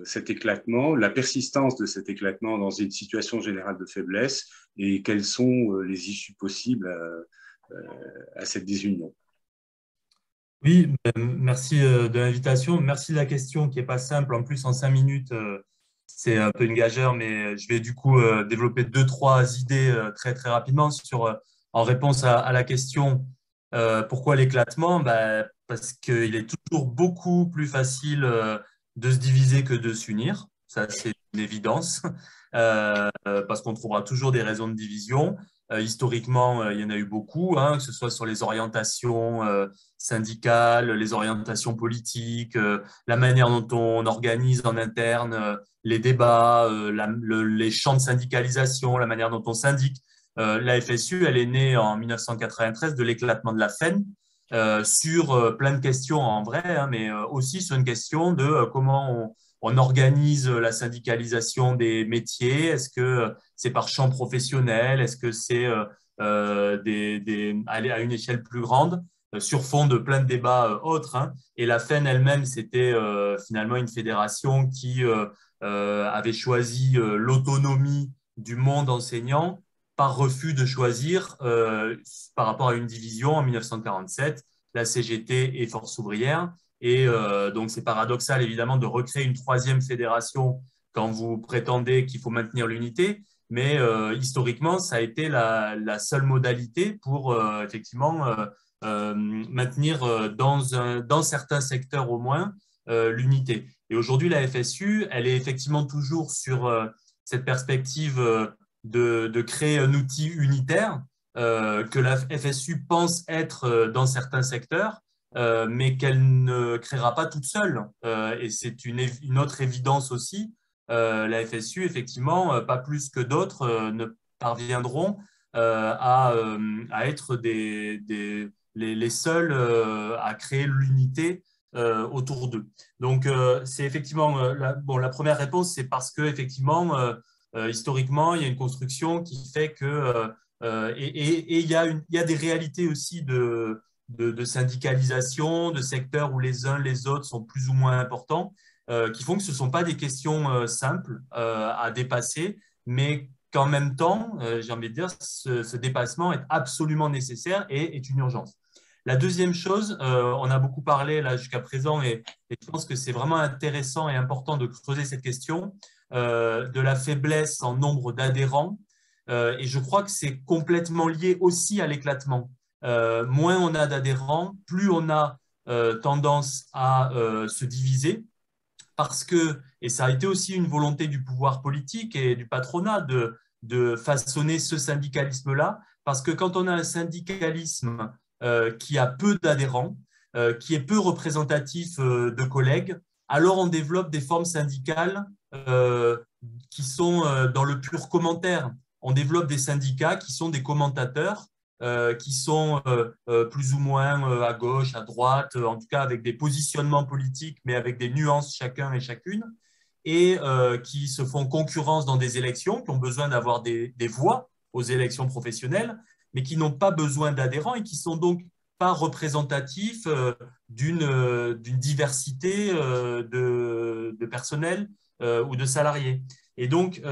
cet éclatement, la persistance de cet éclatement dans une situation générale de faiblesse et quelles sont les issues possibles à cette désunion? Oui, merci de l'invitation. Merci de la question qui n'est pas simple. En plus, en 5 minutes, c'est un peu une gageure, mais je vais du coup développer 2-3 idées très, très rapidement en réponse à la question pourquoi l'éclatement? Parce qu'il est toujours beaucoup plus facile de se diviser que de s'unir. Ça, c'est une évidence, parce qu'on trouvera toujours des raisons de division. Historiquement, il y en a eu beaucoup, hein, que ce soit sur les orientations syndicales, les orientations politiques, la manière dont on organise en interne les débats, les champs de syndicalisation, la manière dont on syndique. La FSU, elle est née en 1993 de l'éclatement de la FEN sur plein de questions en vrai, hein, mais aussi sur une question de comment on organise la syndicalisation des métiers. Est-ce que c'est par champ professionnel? Est-ce que c'est aller à une échelle plus grande sur fond de plein de débats autres, hein. Et la FEN elle-même, c'était finalement une fédération qui avait choisi l'autonomie du monde enseignant par refus de choisir par rapport à une division en 1947, la CGT et Force ouvrière. Et donc, c'est paradoxal, évidemment, de recréer une 3e fédération quand vous prétendez qu'il faut maintenir l'unité. Mais historiquement, ça a été la seule modalité pour effectivement maintenir dans certains secteurs au moins l'unité. Et aujourd'hui, la FSU, elle est effectivement toujours sur cette perspective de créer un outil unitaire que la FSU pense être dans certains secteurs, mais qu'elle ne créera pas toute seule. Et c'est une autre évidence aussi. La FSU, effectivement, pas plus que d'autres, ne parviendront à être les seuls à créer l'unité autour d'eux. Donc, c'est effectivement la première réponse, c'est parce que effectivement, historiquement, il y a une construction qui fait que et il y a des réalités aussi de syndicalisation, de secteurs où les uns les autres sont plus ou moins importants, qui font que ce ne sont pas des questions simples à dépasser, mais qu'en même temps, j'ai envie de dire, ce dépassement est absolument nécessaire et est une urgence. La deuxième chose, on a beaucoup parlé là jusqu'à présent et je pense que c'est vraiment intéressant et important de creuser cette question de la faiblesse en nombre d'adhérents et je crois que c'est complètement lié aussi à l'éclatement. Moins on a d'adhérents, plus on a tendance à se diviser parce que, et ça a été aussi une volonté du pouvoir politique et du patronat de façonner ce syndicalisme-là, parce que quand on a un syndicalisme qui a peu d'adhérents, qui est peu représentatif de collègues, alors on développe des formes syndicales qui sont dans le pur commentaire. On développe des syndicats qui sont des commentateurs qui sont plus ou moins à gauche, à droite, en tout cas avec des positionnements politiques, mais avec des nuances chacun et chacune, et qui se font concurrence dans des élections, qui ont besoin d'avoir des voix aux élections professionnelles, mais qui n'ont pas besoin d'adhérents et qui sont donc pas représentatifs d'une diversité de personnel ou de salariés. Et donc,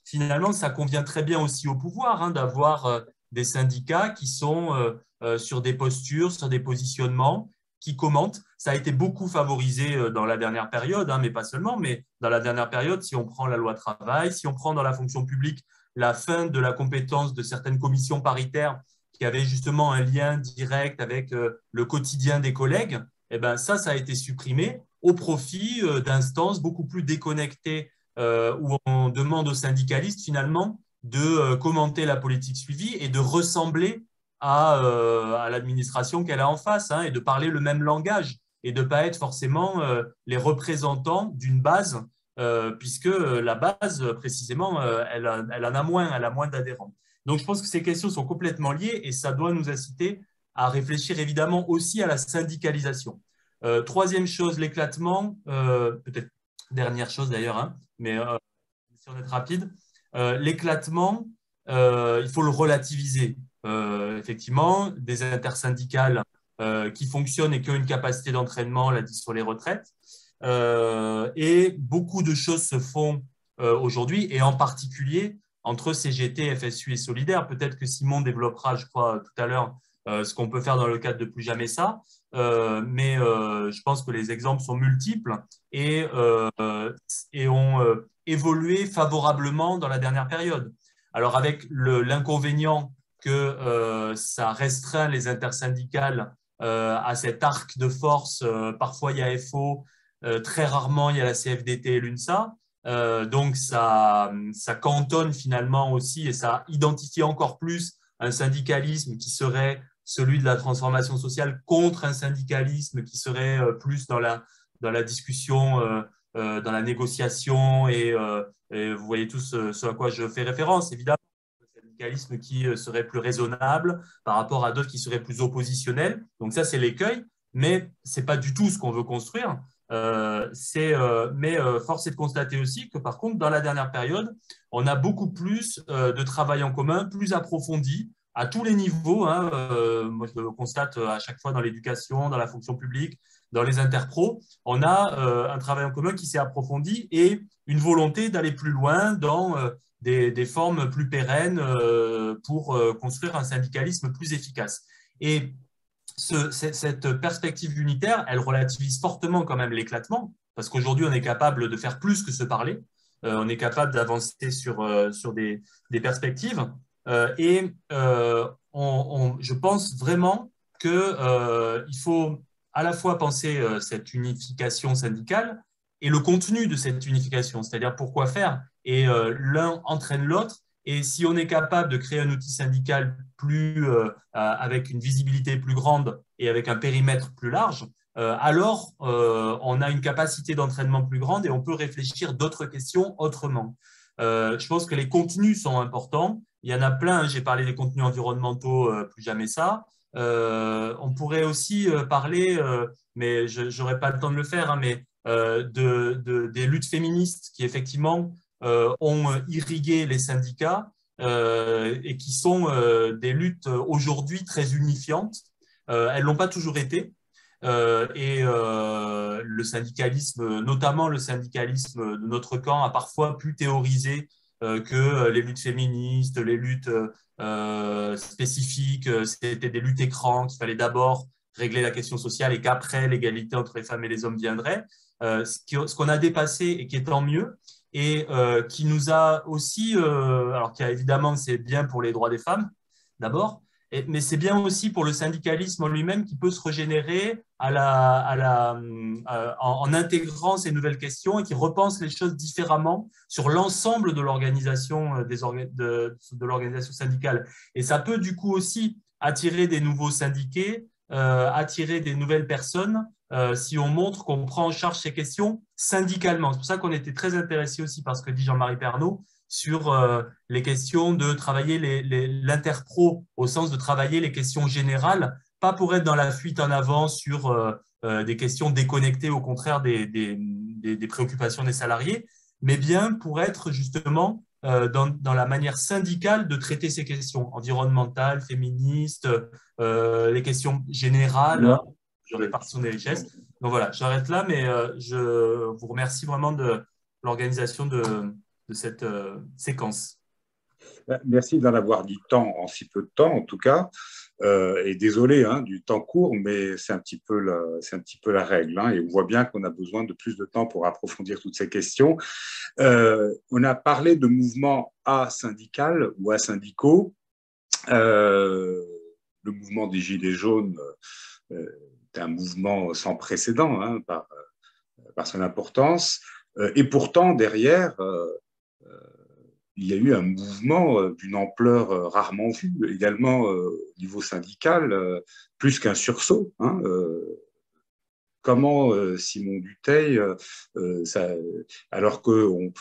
finalement, ça convient très bien aussi au pouvoir hein, d'avoir des syndicats qui sont sur des postures, sur des positionnements, qui commentent. Ça a été beaucoup favorisé dans la dernière période, hein, mais pas seulement, mais dans la dernière période, si on prend la loi travail, si on prend dans la fonction publique la fin de la compétence de certaines commissions paritaires qui avaient justement un lien direct avec le quotidien des collègues, eh ben ça a été supprimé au profit d'instances beaucoup plus déconnectées où on demande aux syndicalistes finalement de commenter la politique suivie et de ressembler à l'administration qu'elle a en face hein, et de parler le même langage et de ne pas être forcément les représentants d'une base puisque la base, précisément, elle en a moins, elle a moins d'adhérents. Donc, je pense que ces questions sont complètement liées et ça doit nous inciter à réfléchir évidemment aussi à la syndicalisation. Troisième chose, l'éclatement, peut-être dernière chose d'ailleurs, hein, mais si on est rapide, l'éclatement, il faut le relativiser. Effectivement, des intersyndicales qui fonctionnent et qui ont une capacité d'entraînement, on l'a dit sur les retraites, et beaucoup de choses se font aujourd'hui, et en particulier entre CGT, FSU et Solidaire. Peut-être que Simon développera, je crois, tout à l'heure, ce qu'on peut faire dans le cadre de Plus Jamais ça, mais je pense que les exemples sont multiples et ont évolué favorablement dans la dernière période. Alors avec l'inconvénient que ça restreint les intersyndicales à cet arc de force, parfois il y a FO, très rarement il y a la CFDT et l'UNSA, donc ça cantonne finalement aussi et ça identifie encore plus un syndicalisme qui serait celui de la transformation sociale contre un syndicalisme qui serait plus dans la discussion, dans la négociation et vous voyez tous ce à quoi je fais référence, évidemment. Le syndicalisme qui serait plus raisonnable par rapport à d'autres qui seraient plus oppositionnels. Donc ça, c'est l'écueil, mais ce n'est pas du tout ce qu'on veut construire. Mais force est de constater aussi que par contre, dans la dernière période, on a beaucoup plus de travail en commun, plus approfondi, à tous les niveaux. Hein, moi, je le constate à chaque fois dans l'éducation, dans la fonction publique, dans les interpros. On a un travail en commun qui s'est approfondi et une volonté d'aller plus loin dans des formes plus pérennes pour construire un syndicalisme plus efficace. Et cette perspective unitaire, elle relativise fortement quand même l'éclatement, parce qu'aujourd'hui, on est capable de faire plus que se parler. On est capable d'avancer sur des perspectives. Je pense vraiment qu'il faut à la fois penser cette unification syndicale et le contenu de cette unification, c'est-à-dire pourquoi faire. Et l'un entraîne l'autre. Et si on est capable de créer un outil syndical avec une visibilité plus grande et avec un périmètre plus large, alors on a une capacité d'entraînement plus grande et on peut réfléchir d'autres questions autrement. Je pense que les contenus sont importants. Il y en a plein, hein. J'ai parlé des contenus environnementaux, Plus Jamais ça. On pourrait aussi parler, mais je n'aurai pas le temps de le faire, hein, mais des luttes féministes qui effectivement ont irrigué les syndicats et qui sont des luttes aujourd'hui très unifiantes. Elles ne l'ont pas toujours été. Le syndicalisme, notamment le syndicalisme de notre camp, a parfois pu théoriser que les luttes féministes, les luttes spécifiques, c'était des luttes écrans, qu'il fallait d'abord régler la question sociale et qu'après l'égalité entre les femmes et les hommes viendrait. Ce qu'on a dépassé et qui est tant mieux, et qui nous a aussi, alors qu'il y a évidemment, c'est bien pour les droits des femmes d'abord, mais c'est bien aussi pour le syndicalisme en lui-même qui peut se régénérer en intégrant ces nouvelles questions et qui repense les choses différemment sur l'ensemble de l'organisation de l'organisation syndicale. Et ça peut du coup aussi attirer des nouveaux syndiqués, attirer des nouvelles personnes si on montre qu'on prend en charge ces questions syndicalement. C'est pour ça qu'on était très intéressé aussi par ce que dit Jean-Marie Pernaut sur les questions de travailler l'interpro, au sens de travailler les questions générales, pas pour être dans la fuite en avant sur des questions déconnectées, au contraire des préoccupations des salariés, mais bien pour être justement dans la manière syndicale de traiter ces questions environnementales, féministes, les questions générales, Ouais. de répartition des richesses. Donc voilà, j'arrête là, mais je vous remercie vraiment de l'organisation de cette séquence. Merci d'en avoir dit tant en si peu de temps, en tout cas. Et désolé du temps court, mais c'est un petit peu la règle. Et on voit bien qu'on a besoin de plus de temps pour approfondir toutes ces questions. On a parlé de mouvements asyndical ou asyndicaux. Le mouvement des Gilets jaunes est un mouvement sans précédent par son importance. Et pourtant, derrière, il y a eu un mouvement d'une ampleur rarement vue, également au niveau syndical, plus qu'un sursaut. Comment Simon Dutheil, alors que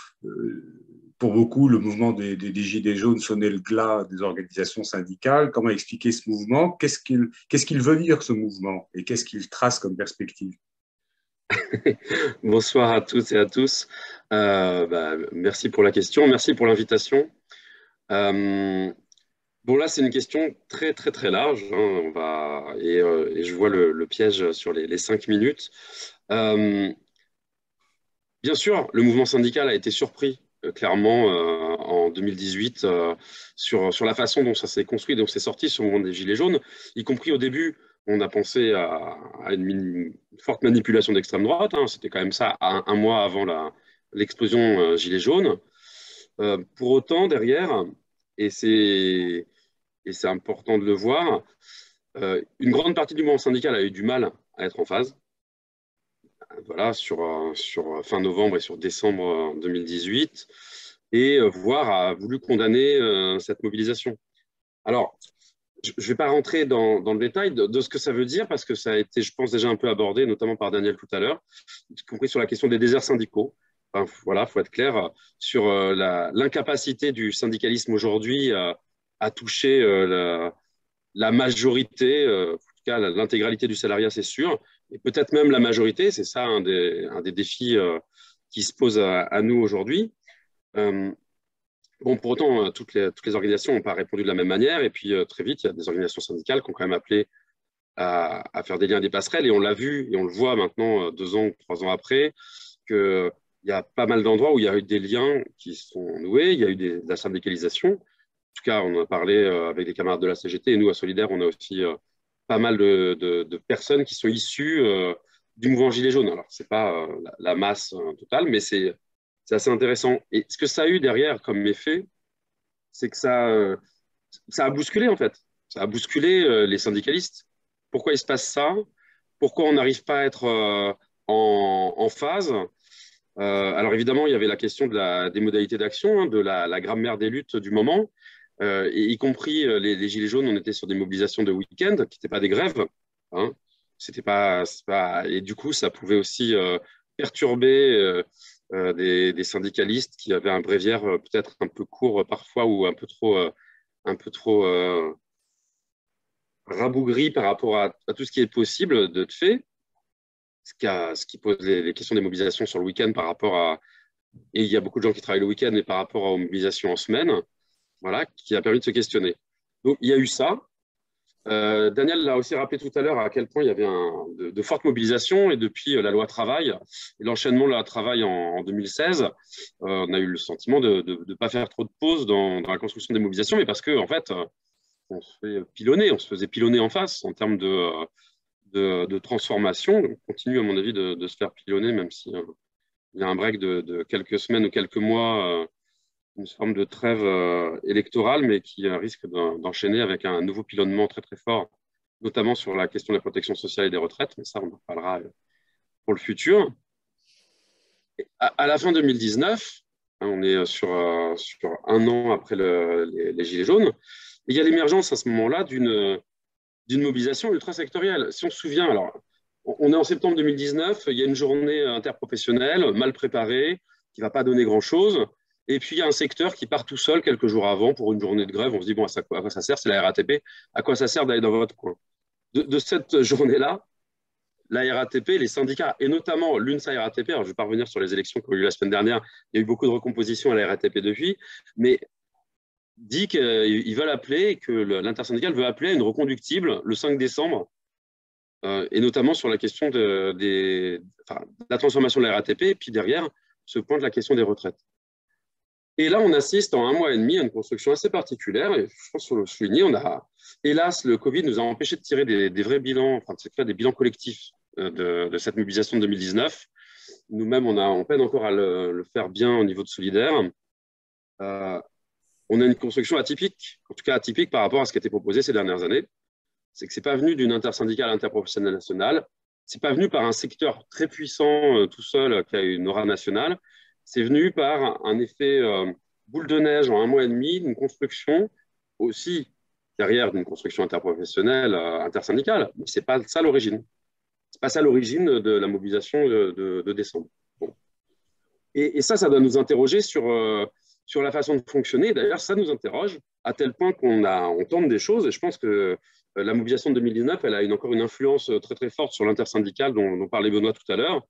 pour beaucoup, le mouvement des Gilets jaunes sonnait le glas des organisations syndicales, comment expliquer ce mouvement? Qu'est-ce qu'il veut dire, ce mouvement? Et qu'est-ce qu'il trace comme perspective? Bonsoir à toutes et à tous. Merci pour la question, merci pour l'invitation. Bon, là, c'est une question très, très, très large. Et je vois le piège sur les 5 minutes. Bien sûr, le mouvement syndical a été surpris, clairement, en 2018, sur la façon dont ça s'est construit, dont c'est sorti sur le mouvement des Gilets jaunes, y compris au début. On a pensé à une forte manipulation d'extrême droite. C'était quand même ça un mois avant l'explosion Gilets jaunes. Pour autant, derrière, et c'est important de le voir, une grande partie du mouvement syndical a eu du mal à être en phase. Voilà, sur fin novembre et sur décembre 2018, et voire a voulu condamner cette mobilisation. Alors, je ne vais pas rentrer dans le détail de ce que ça veut dire, parce que ça a été, je pense, déjà un peu abordé, notamment par Daniel tout à l'heure, y compris sur la question des déserts syndicaux. Enfin, voilà, il faut être clair sur l'incapacité du syndicalisme aujourd'hui à toucher la majorité, en tout cas l'intégralité du salariat, c'est sûr, et peut-être même la majorité. C'est ça un des défis qui se pose à nous aujourd'hui. Bon, pour autant, toutes les organisations n'ont pas répondu de la même manière. Et puis, très vite, il y a des organisations syndicales qui ont quand même appelé à faire des liens, des passerelles. Et on l'a vu, et on le voit maintenant, 2 ans, 3 ans après, qu'il y a pas mal d'endroits où il y a eu des liens qui sont noués. Il y a eu de la syndicalisation. En tout cas, on en a parlé avec des camarades de la CGT. Et nous, à Solidaire, on a aussi pas mal de personnes qui sont issues du mouvement Gilets jaunes. Alors, ce n'est pas la masse totale, mais c'est assez intéressant. Et ce que ça a eu derrière comme effet, c'est que ça a bousculé, en fait. Ça a bousculé les syndicalistes. Pourquoi il se passe ça? Pourquoi on n'arrive pas à être en phase? Alors évidemment, il y avait la question des modalités d'action, de la grammaire des luttes du moment, et y compris les Gilets jaunes, on était sur des mobilisations de week-end qui n'étaient pas des grèves. C'était pas, et du coup, ça pouvait aussi perturber des syndicalistes qui avaient un bréviaire peut-être un peu court parfois, ou un peu trop rabougri par rapport à tout ce qui est possible de fait, ce qui pose les questions des mobilisations sur le week-end par rapport à... Et il y a beaucoup de gens qui travaillent le week-end, mais par rapport aux mobilisations en semaine, voilà, qui a permis de se questionner. Donc, il y a eu ça. Daniel l'a aussi rappelé tout à l'heure à quel point il y avait de fortes mobilisations, et depuis la loi travail et l'enchaînement de la travail en 2016, on a eu le sentiment de ne pas faire trop de pauses dans la construction des mobilisations, mais parce qu'en fait, on se faisait pilonner en face en termes de transformation. On continue, à mon avis, de se faire pilonner, même si il y a un break de quelques semaines ou quelques mois, une forme de trêve électorale, mais qui risque d'enchaîner avec un nouveau pilonnement très très fort, notamment sur la question de la protection sociale et des retraites, mais ça, on en parlera pour le futur. À la fin 2019, on est sur 1 an après les Gilets jaunes, il y a l'émergence à ce moment-là d'une mobilisation ultra-sectorielle. Si on se souvient, alors, on est en septembre 2019, il y a une journée interprofessionnelle mal préparée, qui ne va pas donner grand-chose. Et puis, il y a un secteur qui part tout seul quelques jours avant pour une journée de grève. On se dit, bon, à quoi ça sert? C'est la RATP. À quoi ça sert d'aller dans votre coin? De cette journée-là, la RATP, les syndicats, et notamment l'UNSA RATP, alors je ne vais pas revenir sur les élections qui ont eu la semaine dernière, il y a eu beaucoup de recompositions à la RATP depuis, mais dit qu'ils veulent appeler, que l'intersyndicale veut appeler à une reconductible le 5 décembre, et notamment sur la question de la transformation de la RATP, et puis derrière se pointe la question des retraites. Et là, on assiste en 1 mois et demi à une construction assez particulière, et je pense qu'il faut le souligner, hélas, le Covid nous a empêché de tirer des vrais bilans, enfin de faire des bilans collectifs de cette mobilisation de 2019. Nous-mêmes, on peine encore à le faire bien au niveau de Solidaire. On a une construction atypique, en tout cas atypique par rapport à ce qui a été proposé ces dernières années. C'est que ce n'est pas venu d'une intersyndicale interprofessionnelle nationale, ce n'est pas venu par un secteur très puissant tout seul qui a une aura nationale, c'est venu par un effet boule de neige en 1 mois et demi, d'une construction aussi derrière d'une construction interprofessionnelle, intersyndicale, mais ce n'est pas ça l'origine. Ce n'est pas ça l'origine de la mobilisation de décembre. Bon. Et ça doit nous interroger sur la façon de fonctionner. D'ailleurs, ça nous interroge à tel point on tente des choses, et je pense que la mobilisation de 2019, elle a encore une influence très très forte sur l'intersyndicale dont parlait Benoît tout à l'heure,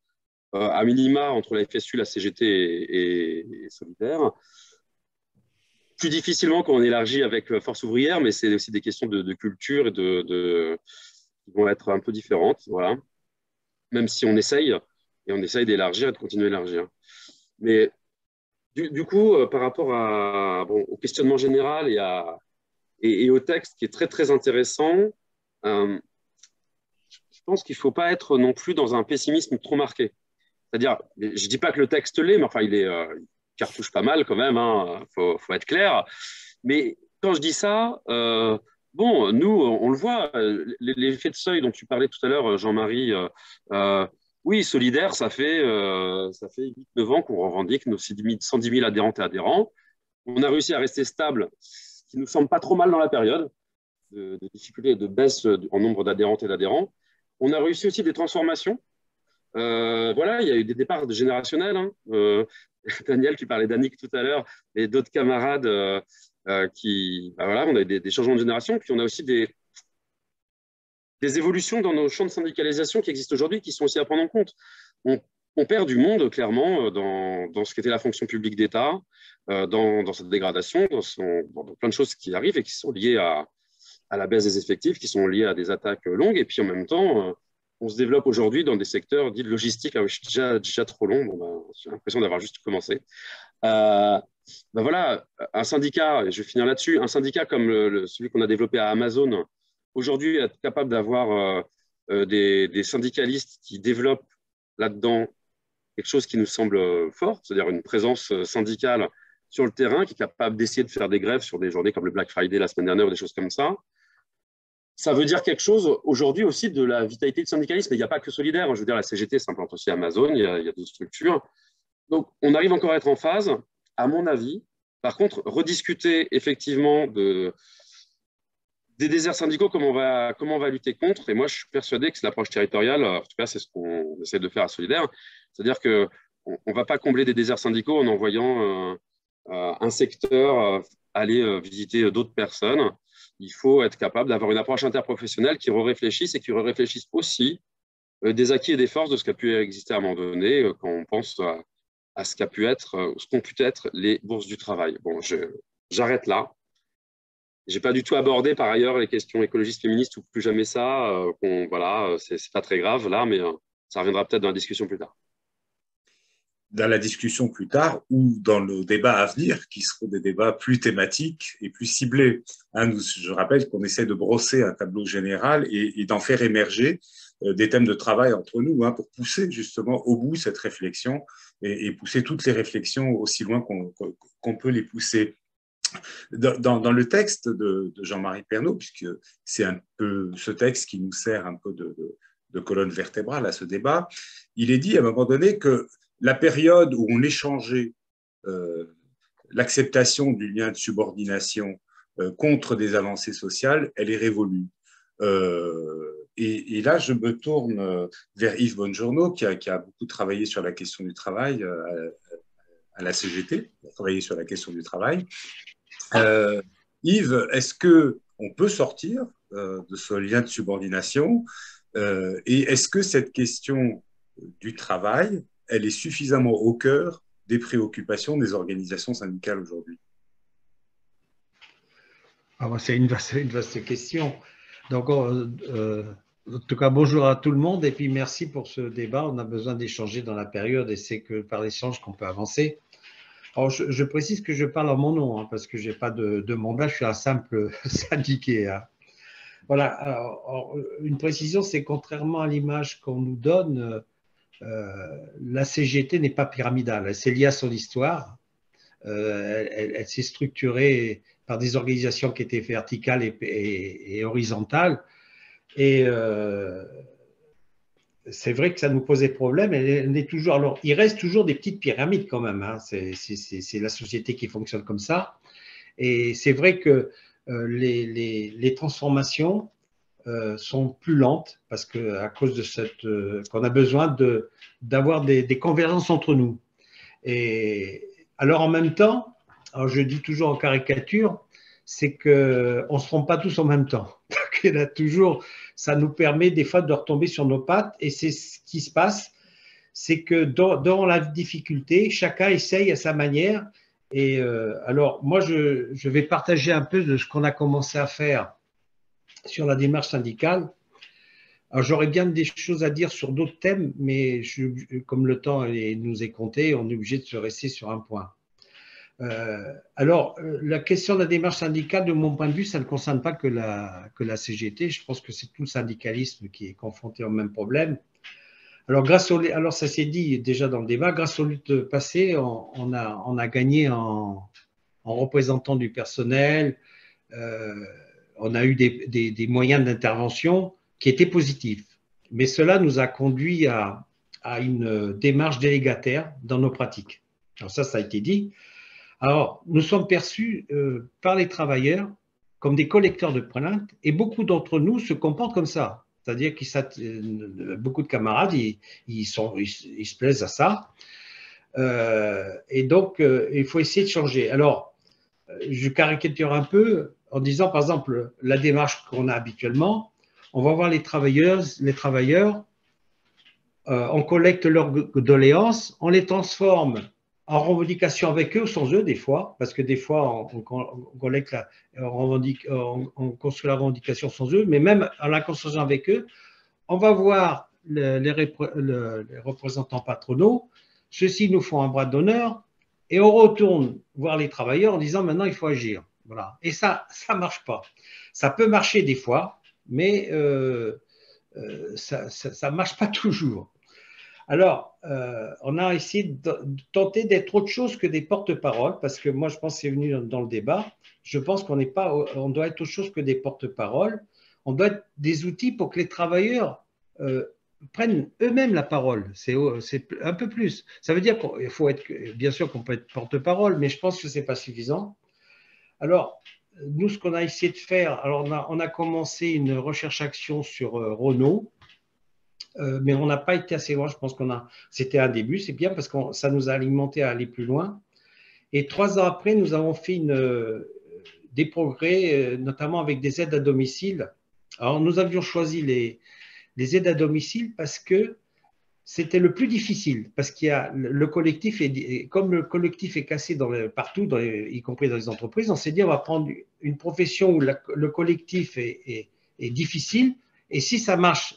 à minima entre la FSU, la CGT et Solidaire. Plus difficilement quand on élargit avec Force ouvrière, mais c'est aussi des questions de culture et qui vont être un peu différentes, voilà. Même si on essaye d'élargir et de continuer à élargir. Mais du coup, par rapport au questionnement général et au texte qui est très très intéressant, je pense qu'il ne faut pas être non plus dans un pessimisme trop marqué. C'est-à-dire, je ne dis pas que le texte l'est, mais enfin, il cartouche pas mal quand même, hein, faut être clair. Mais quand je dis ça, nous, on le voit, l'effet de seuil dont tu parlais tout à l'heure, Jean-Marie, oui, Solidaire, ça fait 8-9 ans qu'on revendique nos 110 000 adhérentes et adhérents. On a réussi à rester stable, ce qui nous semble pas trop mal dans la période de difficulté et de baisse en nombre d'adhérentes et d'adhérents. On a réussi aussi des transformations. Voilà, il y a eu des départs générationnels. Hein. Daniel, tu parlais d'Annick tout à l'heure, et d'autres camarades voilà, on a eu des changements de génération, puis on a aussi des évolutions dans nos champs de syndicalisation qui existent aujourd'hui, qui sont aussi à prendre en compte. On perd du monde, clairement, dans ce qu'était la fonction publique d'État, dans cette dégradation, dans plein de choses qui arrivent et qui sont liées à la baisse des effectifs, qui sont liées à des attaques longues, et puis en même temps, on se développe aujourd'hui dans des secteurs dits de logistique. Je suis déjà trop long, j'ai l'impression d'avoir juste commencé. Voilà, un syndicat, et je vais finir là-dessus, un syndicat comme celui qu'on a développé à Amazon, aujourd'hui être capable d'avoir des syndicalistes qui développent là-dedans quelque chose qui nous semble fort, c'est-à-dire une présence syndicale sur le terrain, qui est capable d'essayer de faire des grèves sur des journées comme le Black Friday la semaine dernière ou des choses comme ça. Ça veut dire quelque chose aujourd'hui aussi de la vitalité du syndicalisme. Il n'y a pas que Solidaire. Je veux dire, la CGT s'implante aussi à Amazon, il y a d'autres structures. Donc, on arrive encore à être en phase, à mon avis. Par contre, rediscuter effectivement des déserts syndicaux, comment on va lutter contre. Et moi, je suis persuadé que c'est l'approche territoriale, en tout cas, c'est ce qu'on essaie de faire à Solidaire. C'est-à-dire qu'on ne va pas combler des déserts syndicaux en envoyant un secteur aller visiter d'autres personnes. Il faut être capable d'avoir une approche interprofessionnelle qui réfléchisse et qui réfléchisse aussi des acquis et des forces de ce qui a pu exister à un moment donné quand on pense à ce qu'ont pu être les bourses du travail. Bon, j'arrête là. Je n'ai pas du tout abordé par ailleurs les questions écologistes, féministes ou plus jamais ça. Voilà, c'est pas très grave là, mais ça reviendra peut-être dans la discussion plus tard. Dans la discussion plus tard ou dans nos débats à venir, qui seront des débats plus thématiques et plus ciblés. Je rappelle qu'on essaie de brosser un tableau général et d'en faire émerger des thèmes de travail entre nous pour pousser justement au bout cette réflexion et pousser toutes les réflexions aussi loin qu'on peut les pousser. Dans le texte de Jean-Marie Pernaut, puisque c'est un peu ce texte qui nous sert un peu de colonne vertébrale à ce débat, il est dit à un moment donné que la période où on échangeait l'acceptation du lien de subordination contre des avancées sociales, elle est révolue. Et là, je me tourne vers Yves Bongiorno, qui a beaucoup travaillé sur la question du travail à la CGT, travailler sur la question du travail. Yves, est-ce qu'on peut sortir de ce lien de subordination et est-ce que cette question du travail, elle est suffisamment au cœur des préoccupations des organisations syndicales aujourd'hui? C'est une vaste question. Donc, en tout cas, bonjour à tout le monde et puis merci pour ce débat. On a besoin d'échanger dans la période et c'est que par l'échange qu'on peut avancer. Alors, je précise que je parle en mon nom parce que je n'ai pas de mandat, je suis un simple syndiqué. Voilà, alors, une précision, c'est contrairement à l'image qu'on nous donne, la CGT n'est pas pyramidale, c'est lié à son histoire. Elle s'est structurée par des organisations qui étaient verticales et horizontales. Et c'est vrai que ça nous posait problème. Alors, il reste toujours des petites pyramides quand même. C'est la société qui fonctionne comme ça. Et c'est vrai que les transformations sont plus lentes parce qu'à cause de qu'on a besoin d'avoir des convergences entre nous. Et alors en même temps, alors je dis toujours en caricature, c'est qu'on ne se trompe pas tous en même temps. Donc, ça nous permet des fois de retomber sur nos pattes et c'est ce qui se passe, c'est que dans la difficulté, chacun essaye à sa manière. Et alors moi, je vais partager un peu de ce qu'on a commencé à faire sur la démarche syndicale. Alors, j'aurais bien des choses à dire sur d'autres thèmes, mais comme le temps nous est compté, on est obligé de se rester sur un point. Alors, la question de la démarche syndicale, de mon point de vue, ça ne concerne pas que la CGT. Je pense que c'est tout le syndicalisme qui est confronté au même problème. Alors, alors ça s'est dit déjà dans le débat, grâce aux luttes passées, on a gagné en représentant du personnel, on a eu des moyens d'intervention qui étaient positifs. Mais cela nous a conduit à une démarche délégataire dans nos pratiques. Alors ça a été dit. Alors, nous sommes perçus par les travailleurs comme des collecteurs de plaintes et beaucoup d'entre nous se comportent comme ça. C'est-à-dire que beaucoup de camarades, ils se plaisent à ça. Et donc, il faut essayer de changer. Alors, je caricature un peu en disant, par exemple, la démarche qu'on a habituellement, on va voir les travailleurs, on collecte leurs doléances, on les transforme en revendications avec eux ou sans eux des fois, parce que des fois on collecte on construit la revendication sans eux, mais même en la construisant avec eux, on va voir les représentants patronaux, ceux-ci nous font un bras d'honneur et on retourne voir les travailleurs en disant maintenant il faut agir. Voilà. Et ça marche pas. Ça peut marcher des fois, mais ça marche pas toujours. Alors, on a essayé de tenter d'être autre chose que des porte-paroles, parce que moi, je pense que c'est venu dans le débat. Je pense qu'on doit être autre chose que des porte-paroles. On doit être des outils pour que les travailleurs prennent eux-mêmes la parole. C'est un peu plus. Ça veut dire qu'il faut être, bien sûr qu'on peut être porte-parole, mais je pense que ce n'est pas suffisant. Alors, nous, ce qu'on a essayé de faire, alors on a commencé une recherche-action sur Renault, mais on n'a pas été assez loin. Je pense c'était un début, c'est bien parce que ça nous a alimenté à aller plus loin. Et 3 ans après, nous avons fait des progrès, notamment avec des aides à domicile. Alors, nous avions choisi les aides à domicile parce que c'était le plus difficile, parce qu'il y a le collectif, comme le collectif est cassé partout, y compris dans les entreprises, on s'est dit on va prendre une profession où le collectif est difficile, et si ça marche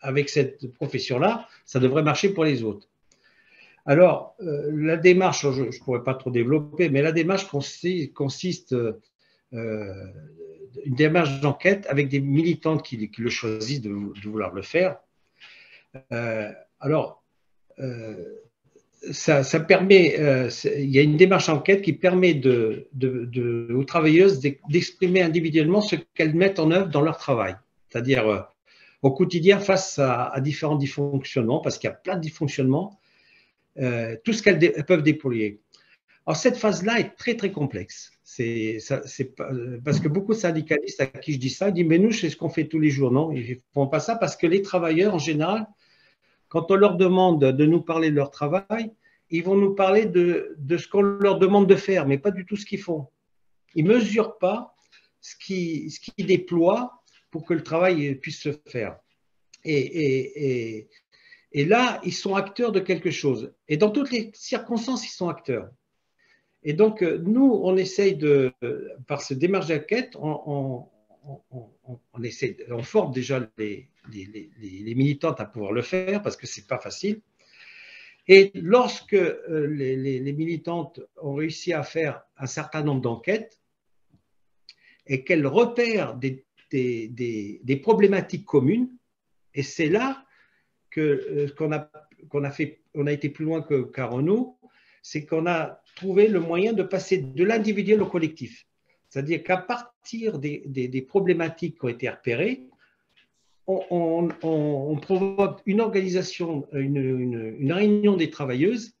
avec cette profession-là, ça devrait marcher pour les autres. Alors, la démarche, je ne pourrais pas trop développer, mais la démarche consiste une démarche d'enquête avec des militantes qui le choisissent de vouloir le faire. Alors, ça permet, il y a une démarche d'enquête qui permet aux travailleuses d'exprimer individuellement ce qu'elles mettent en œuvre dans leur travail, c'est-à-dire au quotidien face à différents dysfonctionnements, parce qu'il y a plein de dysfonctionnements, tout ce qu'elles peuvent déployer. Alors, cette phase-là est très, très complexe. Parce que beaucoup de syndicalistes à qui je dis ça, ils disent « mais nous, c'est ce qu'on fait tous les jours ». Non, ils ne font pas ça parce que les travailleurs, en général, quand on leur demande de nous parler de leur travail, ils vont nous parler de ce qu'on leur demande de faire, mais pas du tout ce qu'ils font. Ils ne mesurent pas ce qu'ils déploient pour que le travail puisse se faire. Et là, ils sont acteurs de quelque chose. Et dans toutes les circonstances, ils sont acteurs. Et donc, nous, on essaye par ce démarche d'enquête, on forme déjà les militantes à pouvoir le faire parce que ce n'est pas facile. Et lorsque les militantes ont réussi à faire un certain nombre d'enquêtes et qu'elles repèrent des problématiques communes, et c'est là qu'on a été plus loin qu'à Renault, c'est qu'on a trouvé le moyen de passer de l'individuel au collectif. C'est-à-dire qu'à partir des problématiques qui ont été repérées, on provoque une organisation, une réunion des travailleuses.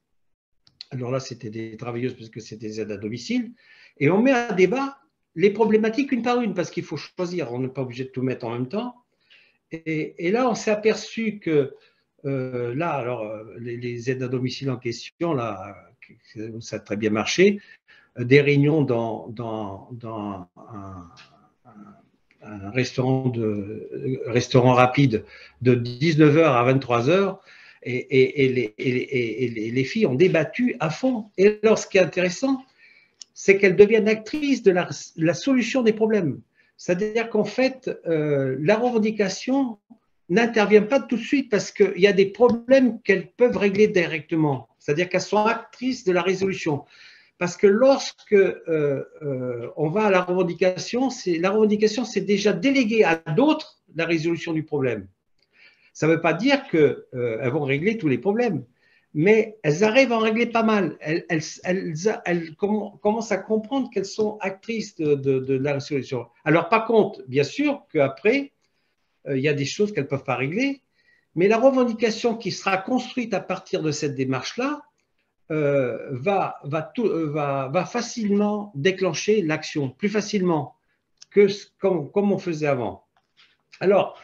Alors là, c'était des travailleuses parce que c'était des aides à domicile. Et on met à débat les problématiques une par une parce qu'il faut choisir. On n'est pas obligé de tout mettre en même temps. Et là, on s'est aperçu que les aides à domicile en question, là, ça a très bien marché. Des réunions dans un restaurant rapide de 19h à 23h et les filles ont débattu à fond. Et alors, ce qui est intéressant, c'est qu'elles deviennent actrices de la solution des problèmes. C'est-à-dire qu'en fait, la revendication n'intervient pas tout de suite parce qu'il y a des problèmes qu'elles peuvent régler directement. C'est-à-dire qu'elles sont actrices de la résolution. Parce que lorsque on va à la revendication, c'est déjà déléguer à d'autres la résolution du problème. Ça ne veut pas dire qu'elles vont régler tous les problèmes, mais elles arrivent à en régler pas mal. Elles commencent à comprendre qu'elles sont actrices de la résolution. Alors par contre, bien sûr qu'après, il y a des choses qu'elles ne peuvent pas régler, mais la revendication qui sera construite à partir de cette démarche-là, va facilement déclencher l'action, plus facilement que comme on faisait avant. Alors,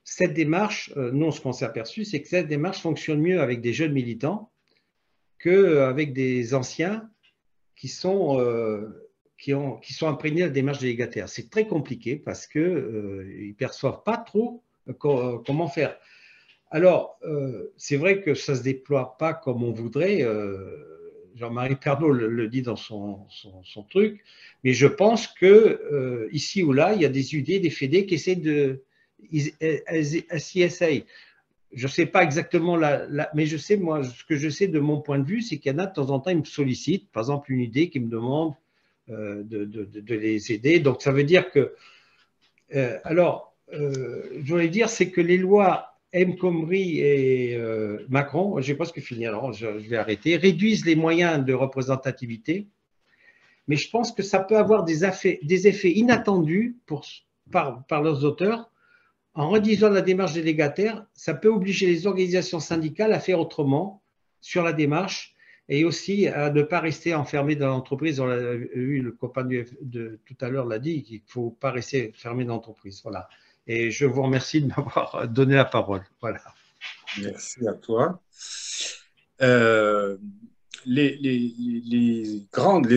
cette démarche, nous, ce qu'on s'est aperçu, c'est que cette démarche fonctionne mieux avec des jeunes militants qu'avec des anciens qui sont imprégnés de la démarche délégataire. C'est très compliqué parce qu'ils ne perçoivent pas trop comment faire. Alors, c'est vrai que ça ne se déploie pas comme on voudrait. Jean-Marie Pernaut le dit dans son truc, mais je pense que ici ou là, il y a des UD, des fédés qui essaient elles s'y essayent. Je ne sais pas exactement, mais je sais, moi, ce que je sais de mon point de vue, c'est qu'il y en a de temps en temps, ils me sollicitent, par exemple, une idée qui me demande de les aider. Donc, ça veut dire que… je voulais dire, c'est que les lois El Khomri et Macron, j'ai presque fini, alors je vais arrêter, réduisent les moyens de représentativité, mais je pense que ça peut avoir des effets inattendus par leurs auteurs. En réduisant la démarche délégataire, ça peut obliger les organisations syndicales à faire autrement sur la démarche et aussi à ne pas rester enfermés dans l'entreprise. On l'a vu, le copain de tout à l'heure l'a dit, qu'il ne faut pas rester fermé dans l'entreprise. Voilà. Et je vous remercie de m'avoir donné la parole. Voilà. Merci à toi. Les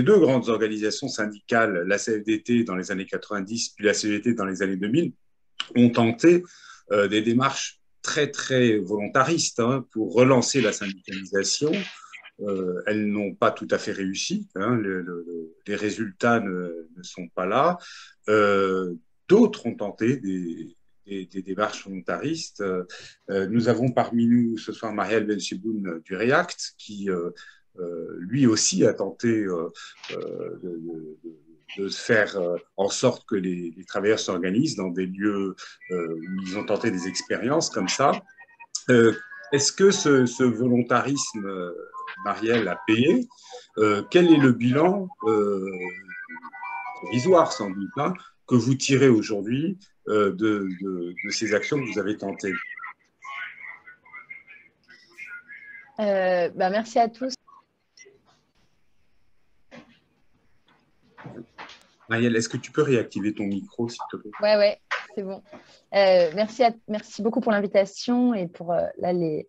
deux grandes organisations syndicales, la CFDT dans les années 90 puis la CGT dans les années 2000, ont tenté des démarches très, très volontaristes pour relancer la syndicalisation. Elles n'ont pas tout à fait réussi. Les résultats ne sont pas là. D'autres ont tenté des démarches volontaristes. Nous avons parmi nous ce soir Marielle Benchiboun du REACT qui, lui aussi, a tenté de faire en sorte que les travailleurs s'organisent dans des lieux où ils ont tenté des expériences comme ça. Est-ce que ce volontarisme, Marielle, a payé? Quel est le bilan provisoire, sans doute, que vous tirez aujourd'hui de ces actions que vous avez tentées? Merci à tous. Marielle, est-ce que tu peux réactiver ton micro, s'il te plaît? Ouais. C'est bon. Merci beaucoup pour l'invitation et pour là, les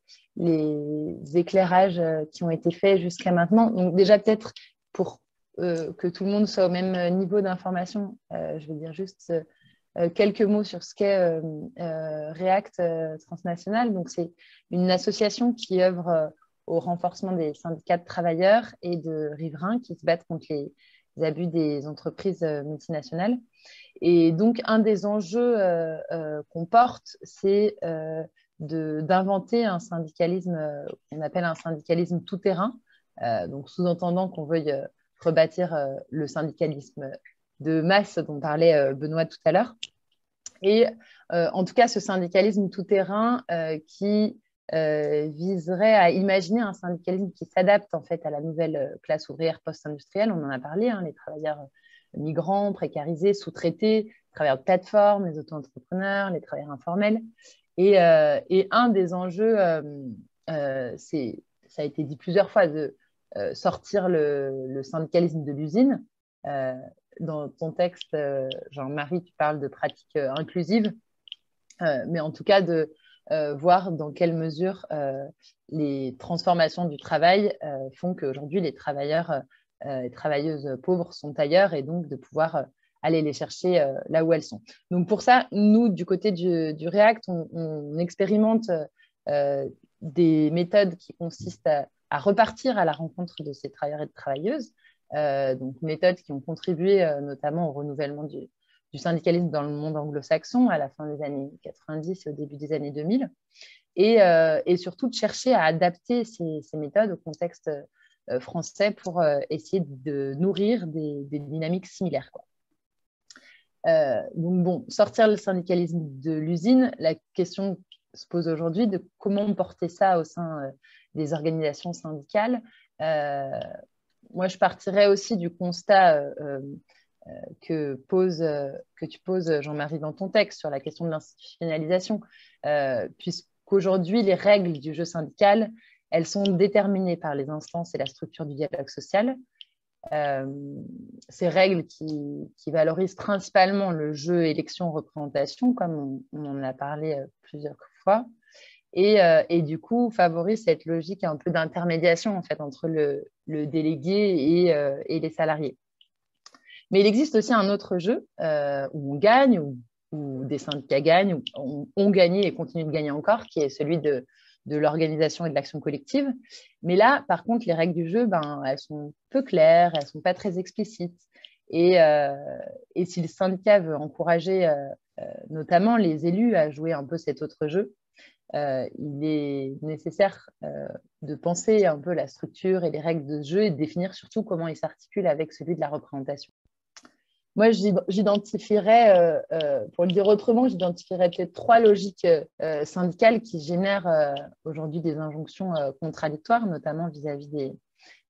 éclairages qui ont été faits jusqu'à maintenant. Donc déjà, peut-être pour que tout le monde soit au même niveau d'information, je vais dire juste quelques mots sur ce qu'est React Transnational. Donc, c'est une association qui œuvre au renforcement des syndicats de travailleurs et de riverains qui se battent contre les abus des entreprises multinationales. Et donc, un des enjeux qu'on porte, c'est d'inventer un syndicalisme qu'on appelle un syndicalisme tout-terrain, donc sous-entendant qu'on veuille rebâtir le syndicalisme de masse dont parlait Benoît tout à l'heure. Et en tout cas, ce syndicalisme tout-terrain qui viserait à imaginer un syndicalisme qui s'adapte en fait à la nouvelle classe ouvrière post-industrielle. On en a parlé, hein, les travailleurs migrants, précarisés, sous-traités, les travailleurs de plateforme, les auto-entrepreneurs, les travailleurs informels. Et un des enjeux, ça a été dit plusieurs fois, de sortir le syndicalisme de l'usine. Dans ton texte, Jean-Marie, tu parles de pratiques inclusives, mais en tout cas de voir dans quelle mesure les transformations du travail font qu'aujourd'hui les travailleurs et travailleuses pauvres sont ailleurs et donc de pouvoir aller les chercher là où elles sont. Donc pour ça, nous, du côté du React, on expérimente des méthodes qui consistent à repartir à la rencontre de ces travailleurs et de travailleuses, donc méthodes qui ont contribué notamment au renouvellement du syndicalisme dans le monde anglo-saxon à la fin des années 90 et au début des années 2000, et surtout de chercher à adapter ces méthodes au contexte français pour essayer de nourrir des dynamiques similaires, quoi. Donc bon, sortir le syndicalisme de l'usine, la question se pose aujourd'hui de comment porter ça au sein des organisations syndicales. Moi, je partirais aussi du constat que tu poses, Jean-Marie, dans ton texte sur la question de l'institutionnalisation, puisqu'aujourd'hui, les règles du jeu syndical, elles sont déterminées par les instances et la structure du dialogue social. Ces règles qui valorisent principalement le jeu élection-représentation, comme on en a parlé plusieurs fois, et du coup favorisent cette logique un peu d'intermédiation en fait, entre le délégué et les salariés. Mais il existe aussi un autre jeu où on gagne, où des syndicats gagnent, où on gagné et continuent de gagner encore, qui est celui de l'organisation et de l'action collective. Mais là, par contre, les règles du jeu, elles sont peu claires, elles ne sont pas très explicites. Et si le syndicat veut encourager notamment les élus à jouer un peu cet autre jeu, il est nécessaire de penser un peu la structure et les règles de ce jeu et de définir surtout comment il s'articule avec celui de la représentation. Moi, j'identifierais, pour le dire autrement, j'identifierais peut-être 3 logiques syndicales qui génèrent aujourd'hui des injonctions contradictoires, notamment vis-à-vis des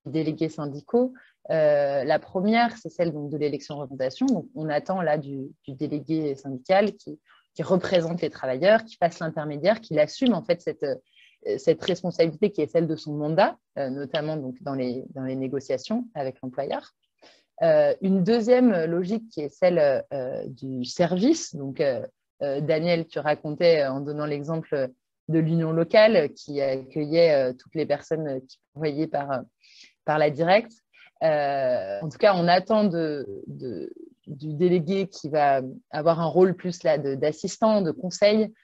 délégués syndicaux. La première, c'est celle donc, de l'élection-représentation. Donc, on attend là du délégué syndical qui représente les travailleurs, qui fasse l'intermédiaire, qui assume en fait cette responsabilité qui est celle de son mandat, notamment donc, dans les négociations avec l'employeur. Une deuxième logique qui est celle du service. Donc, Daniel, tu racontais en donnant l'exemple de l'union locale qui accueillait toutes les personnes qui envoyaient par la directe. En tout cas, on attend du délégué qui va avoir un rôle plus d'assistant, de conseil,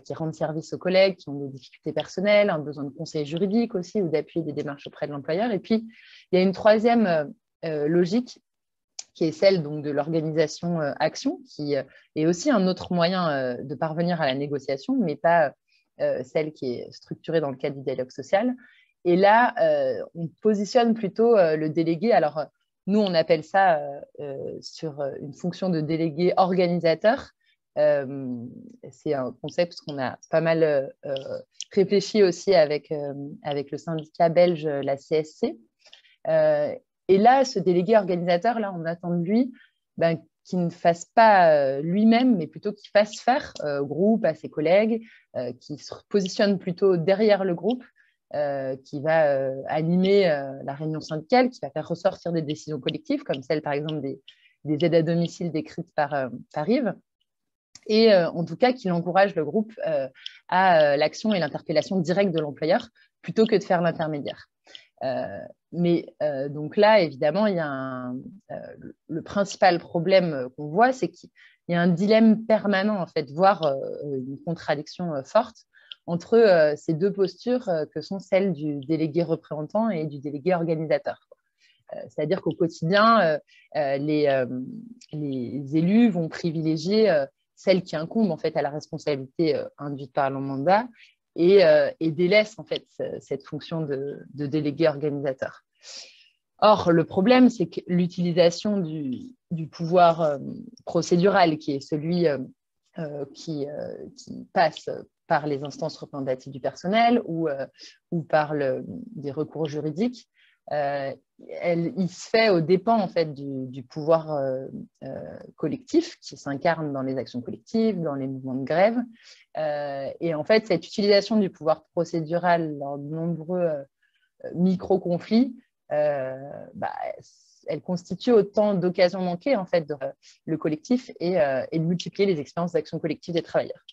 qui rend service aux collègues qui ont des difficultés personnelles, un besoin de conseil juridique aussi ou d'appui des démarches auprès de l'employeur. Et puis, il y a une troisième logique qui est celle donc, de l'organisation action, qui est aussi un autre moyen de parvenir à la négociation, mais pas celle qui est structurée dans le cadre du dialogue social. Et là, on positionne plutôt le délégué. Alors, nous, on appelle ça sur une fonction de délégué organisateur. C'est un concept qu'on a pas mal réfléchi aussi avec le syndicat belge, la CSC. Et là, ce délégué organisateur, là, on attend de lui qu'il ne fasse pas lui-même, mais plutôt qu'il fasse faire au groupe, à ses collègues, qu'il se positionne plutôt derrière le groupe, qui va animer la réunion syndicale, qui va faire ressortir des décisions collectives, comme celle, par exemple, des aides à domicile décrites par Yves. et en tout cas qu'il encourage le groupe à l'action et l'interpellation directe de l'employeur plutôt que de faire l'intermédiaire. Donc là, évidemment, il y a le principal problème qu'on voit, c'est qu'il y a un dilemme permanent, en fait, voire une contradiction forte entre ces deux postures que sont celles du délégué représentant et du délégué organisateur. C'est-à-dire qu'au quotidien, les élus vont privilégier celle qui incombe en fait à la responsabilité induite par le mandat et délaissent en fait cette fonction de délégué organisateur. Or, le problème, c'est que l'utilisation du pouvoir procédural, qui est celui qui passe par les instances représentatives du personnel ou par des recours juridiques, il se fait aux dépens en fait, du pouvoir collectif qui s'incarne dans les actions collectives, dans les mouvements de grève. Et en fait, cette utilisation du pouvoir procédural dans de nombreux micro-conflits, elle constitue autant d'occasions manquées en fait, le collectif et de multiplier les expériences d'action collective des travailleurs.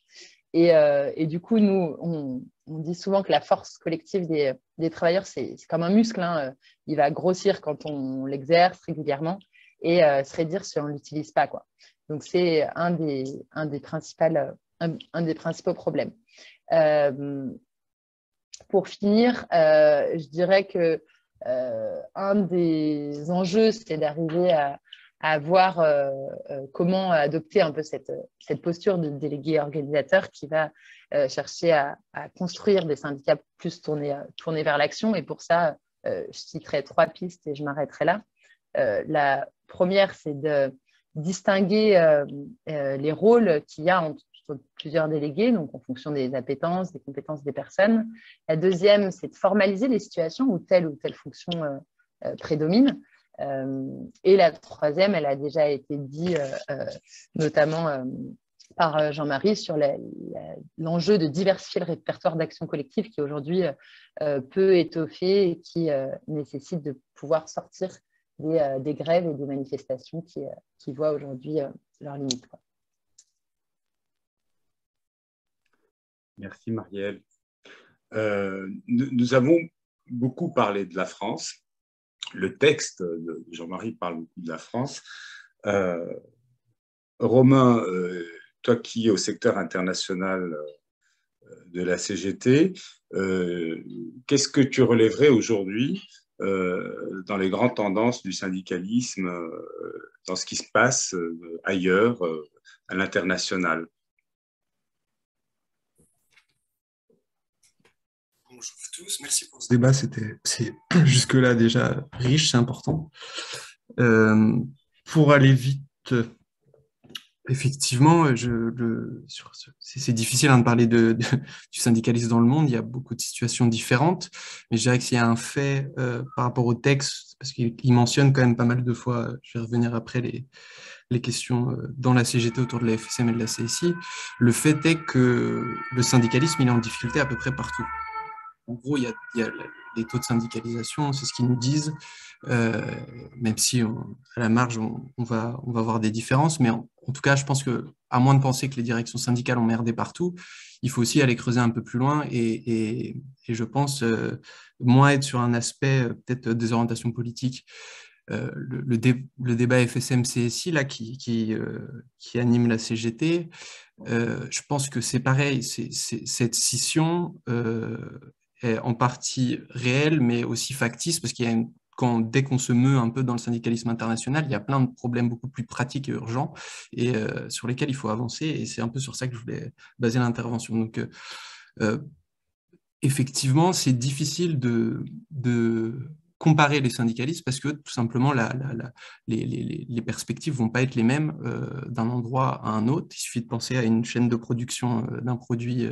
Et du coup, nous, on dit souvent que la force collective des travailleurs, c'est comme un muscle. Hein. Il va grossir quand on l'exerce régulièrement et se réduire si on ne l'utilise pas, quoi. Donc, c'est un des principaux problèmes. Pour finir, je dirais que un des enjeux, c'est d'arriver à voir comment adopter un peu cette posture de délégué organisateur qui va chercher à construire des syndicats plus tournés vers l'action. Et pour ça, je citerai 3 pistes et je m'arrêterai là. La première, c'est de distinguer les rôles qu'il y a entre plusieurs délégués, donc en fonction des appétences, des compétences des personnes. La deuxième, c'est de formaliser les situations où telle ou telle fonction prédomine. Et la troisième, elle a déjà été dit notamment par Jean-Marie sur l'enjeu de diversifier le répertoire d'action collective qui aujourd'hui peut étoffer et qui nécessite de pouvoir sortir des grèves et des manifestations qui voient aujourd'hui leurs limites, quoi. Merci Marielle. Nous avons beaucoup parlé de la France. Le texte de Jean-Marie parle beaucoup de la France. Romain, toi qui es au secteur international de la CGT, qu'est-ce que tu relèverais aujourd'hui dans les grandes tendances du syndicalisme, dans ce qui se passe ailleurs, à l'international? Bonjour à tous, merci pour ce débat, c'est jusque-là déjà riche, c'est important. Pour aller vite, effectivement, c'est difficile de parler du syndicalisme dans le monde, il y a beaucoup de situations différentes, mais je dirais que s'il y a un fait par rapport au texte, parce qu'il mentionne quand même pas mal de fois, je vais revenir après les questions dans la CGT autour de la FSM et de la CSI, le fait est que le syndicalisme il est en difficulté à peu près partout. En gros, il y a les taux de syndicalisation, c'est ce qu'ils nous disent, même si à la marge, on va avoir des différences. Mais en tout cas, je pense qu'à moins de penser que les directions syndicales ont merdé partout, il faut aussi aller creuser un peu plus loin et je pense moins être sur un aspect peut-être des orientations politiques. Le débat FSM-CSI là, qui anime la CGT, je pense que c'est pareil, cette scission est en partie réelle, mais aussi factice, parce qu'il y a dès qu'on se meut un peu dans le syndicalisme international, il y a plein de problèmes beaucoup plus pratiques et urgents, et sur lesquels il faut avancer, et c'est un peu sur ça que je voulais baser l'intervention. Donc, effectivement, c'est difficile de comparer les syndicalistes parce que tout simplement les perspectives vont pas être les mêmes d'un endroit à un autre. Il suffit de penser à une chaîne de production d'un produit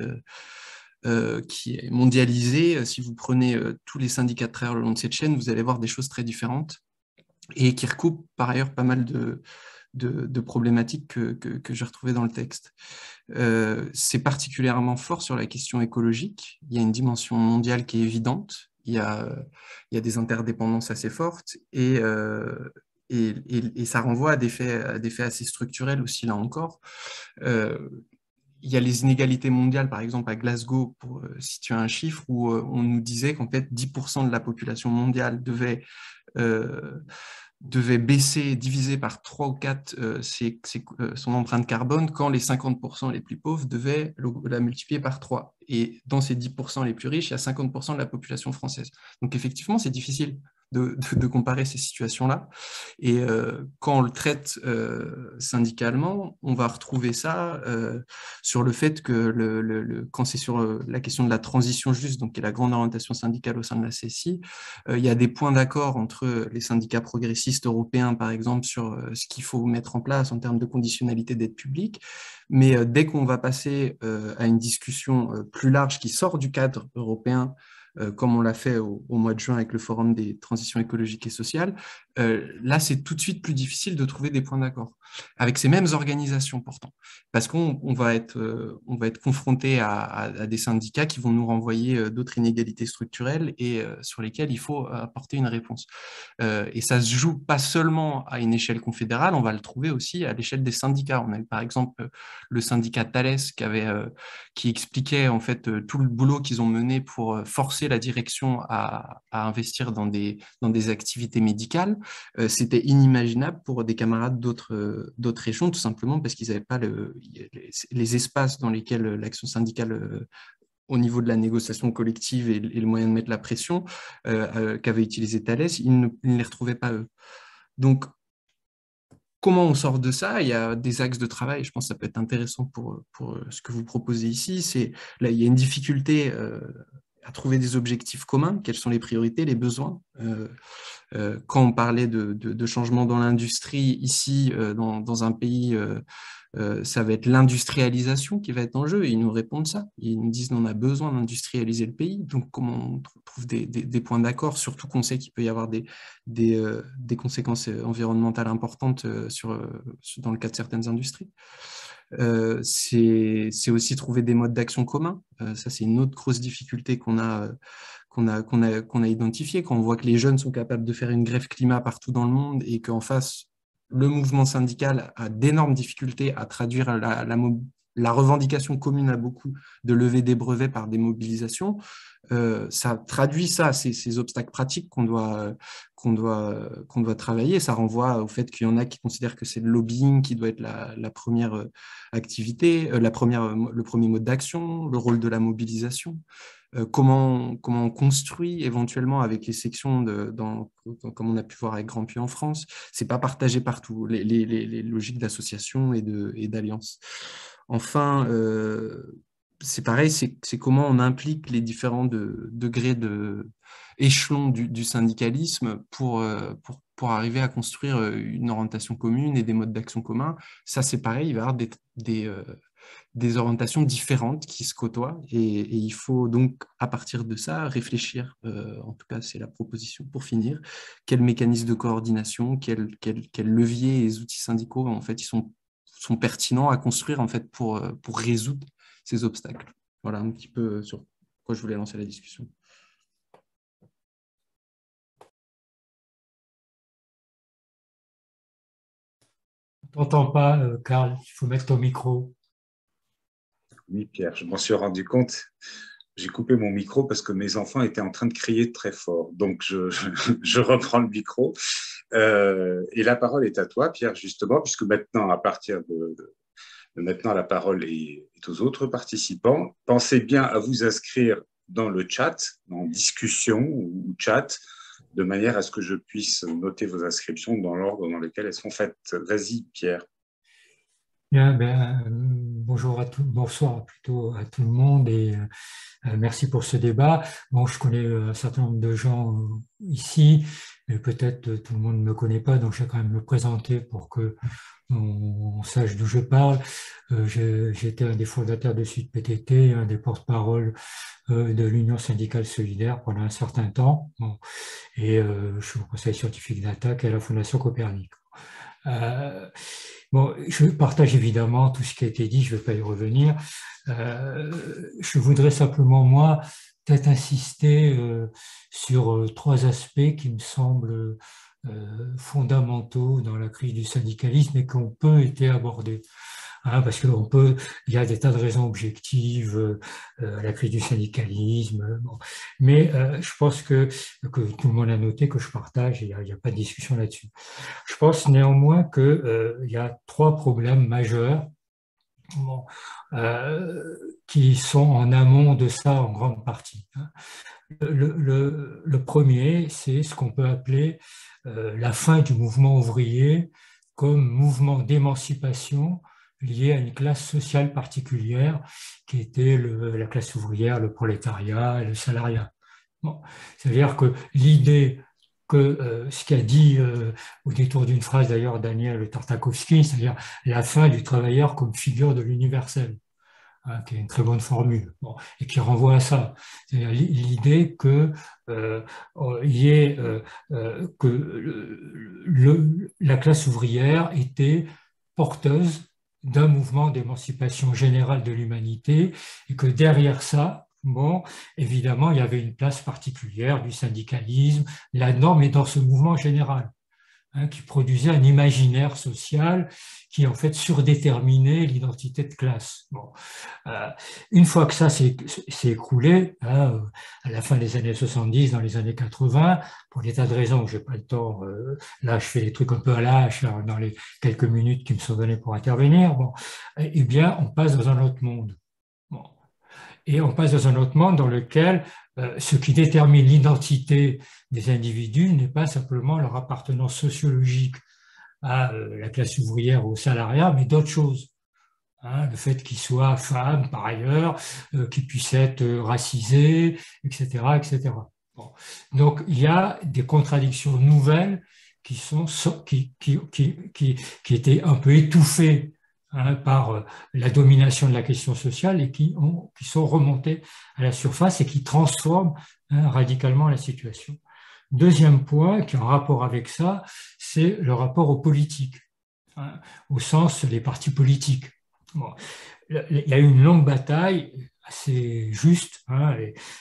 qui est mondialisé. Si vous prenez tous les syndicats de travailleurs le long de cette chaîne, vous allez voir des choses très différentes et qui recoupent par ailleurs pas mal de problématiques que j'ai retrouvées dans le texte. C'est particulièrement fort sur la question écologique. Il y a une dimension mondiale qui est évidente. Il y a des interdépendances assez fortes et et ça renvoie à des faits assez structurels aussi, là encore. Il y a les inégalités mondiales, par exemple à Glasgow, pour situer un chiffre, où on nous disait qu'en fait 10% de la population mondiale devait baisser, diviser par 3 ou 4 son empreinte carbone, quand les 50% les plus pauvres devaient la multiplier par 3. Et dans ces 10% les plus riches, il y a 50% de la population française. Donc effectivement, c'est difficile de comparer ces situations-là. Et quand on le traite syndicalement, on va retrouver ça sur le fait que quand c'est sur la question de la transition juste, donc qui est la grande orientation syndicale au sein de la CSI, il y a des points d'accord entre les syndicats progressistes européens, par exemple, sur ce qu'il faut mettre en place en termes de conditionnalité d'aide publique. Mais dès qu'on va passer à une discussion plus large qui sort du cadre européen, comme on l'a fait au mois de juin avec le Forum des transitions écologiques et sociales, là, c'est tout de suite plus difficile de trouver des points d'accord, avec ces mêmes organisations pourtant, parce qu'on va être confronté à des syndicats qui vont nous renvoyer d'autres inégalités structurelles et sur lesquelles il faut apporter une réponse. Et ça se joue pas seulement à une échelle confédérale, on va le trouver aussi à l'échelle des syndicats. On a eu par exemple le syndicat Thales qui expliquait en fait tout le boulot qu'ils ont mené pour forcer la direction à investir dans des activités médicales. C'était inimaginable pour des camarades d'autres régions, tout simplement parce qu'ils n'avaient pas les espaces dans lesquels l'action syndicale au niveau de la négociation collective et le moyen de mettre la pression qu'avait utilisé Thales, ils ne les retrouvaient pas eux. Donc, comment on sort de ça? Il y a des axes de travail, je pense que ça peut être intéressant pour ce que vous proposez ici. Là, il y a une difficulté à trouver des objectifs communs, quelles sont les priorités, les besoins. Quand on parlait de changement dans l'industrie, ici, dans un pays, ça va être l'industrialisation qui va être en jeu. Et ils nous répondent ça. Ils nous disent qu'on a besoin d'industrialiser le pays. Donc, comment on trouve des points d'accord, surtout qu'on sait qu'il peut y avoir des conséquences environnementales importantes dans le cas de certaines industries. C'est aussi trouver des modes d'action communs. Ça, c'est une autre grosse difficulté qu'on a identifié, quand on voit que les jeunes sont capables de faire une grève climat partout dans le monde et qu'en face, le mouvement syndical a d'énormes difficultés à traduire la revendication commune à beaucoup de lever des brevets par des mobilisations. Ça traduit ça, ces obstacles pratiques qu'on doit travailler. Ça renvoie au fait qu'il y en a qui considèrent que c'est le lobbying qui doit être la première activité, le premier mode d'action, le rôle de la mobilisation. Comment on construit éventuellement avec les sections comme on a pu voir avec Grand Puy en France, c'est pas partagé partout, les logiques d'association et d'alliance. Enfin, c'est pareil, c'est comment on implique les différents degrés échelons du syndicalisme pour arriver à construire une orientation commune et des modes d'action communs. Ça, c'est pareil, il va y avoir des orientations différentes qui se côtoient et il faut donc, à partir de ça, réfléchir, en tout cas c'est la proposition pour finir, quels mécanismes de coordination, quels leviers et outils syndicaux en fait, ils sont pertinents à construire en fait, pour résoudre ces obstacles. Voilà un petit peu sur quoi je voulais lancer la discussion. On ne t'entend pas, Karl, il faut mettre ton micro. Oui, Pierre, je m'en suis rendu compte. J'ai coupé mon micro parce que mes enfants étaient en train de crier très fort. Donc, je reprends le micro. Et la parole est à toi, Pierre, justement, puisque maintenant, à partir de maintenant, la parole est aux autres participants. Pensez bien à vous inscrire dans le chat, en discussion ou chat, de manière à ce que je puisse noter vos inscriptions dans l'ordre dans lequel elles sont faites. Vas-y, Pierre. Bien, bonjour bonsoir plutôt à tout le monde et merci pour ce débat. Bon, je connais un certain nombre de gens ici, mais peut-être tout le monde ne me connaît pas, donc je vais quand même me présenter pour que on sache d'où je parle. J'étais un des fondateurs de Sud PTT, un des porte-parole de l'Union syndicale solidaire pendant un certain temps, bon, et je suis au conseil scientifique d'Attaque et à la Fondation Copernic. Bon, je partage évidemment tout ce qui a été dit, je ne vais pas y revenir. Je voudrais simplement, moi, peut-être insister sur trois aspects qui me semblent fondamentaux dans la crise du syndicalisme et qui ont peu été abordés. Parce qu'il y a des tas de raisons objectives à la crise du syndicalisme. Bon. Mais je pense que tout le monde a noté, que je partage, il n'y a pas de discussion là-dessus. Je pense néanmoins qu'il y a 3 problèmes majeurs qui sont en amont de ça en grande partie. Le premier, c'est ce qu'on peut appeler la fin du mouvement ouvrier comme mouvement d'émancipation lié à une classe sociale particulière qui était la classe ouvrière, le prolétariat et le salariat. Bon. C'est-à-dire que l'idée que ce qu'a dit au détour d'une phrase d'ailleurs Daniel Tartakovsky, c'est-à-dire la fin du travailleur comme figure de l'universel, qui est une très bonne formule, et qui renvoie à ça. C'est-à-dire l'idée que la classe ouvrière était porteuse d'un mouvement d'émancipation générale de l'humanité et que derrière ça, évidemment, il y avait une place particulière du syndicalisme, la norme est dans ce mouvement général, qui produisait un imaginaire social qui, en fait, surdéterminait l'identité de classe. Une fois que ça s'est écroulé, à la fin des années 70, dans les années 80, pour des tas de raisons, je n'ai pas le temps, là, je fais des trucs un peu à la hache dans les quelques minutes qui me sont données pour intervenir, eh bien, on passe dans un autre monde. Et on passe dans un autre monde dans lequel ce qui détermine l'identité des individus n'est pas simplement leur appartenance sociologique à la classe ouvrière ou au salariat, mais d'autres choses. Le fait qu'ils soient femmes, par ailleurs, qu'ils puissent être racisés, etc., etc. Donc, il y a des contradictions nouvelles qui étaient un peu étouffées par la domination de la question sociale et qui sont remontés à la surface et qui transforment radicalement la situation. Deuxième point qui est en rapport avec ça, c'est le rapport aux politiques, au sens des partis politiques. Il y a eu une longue bataille assez juste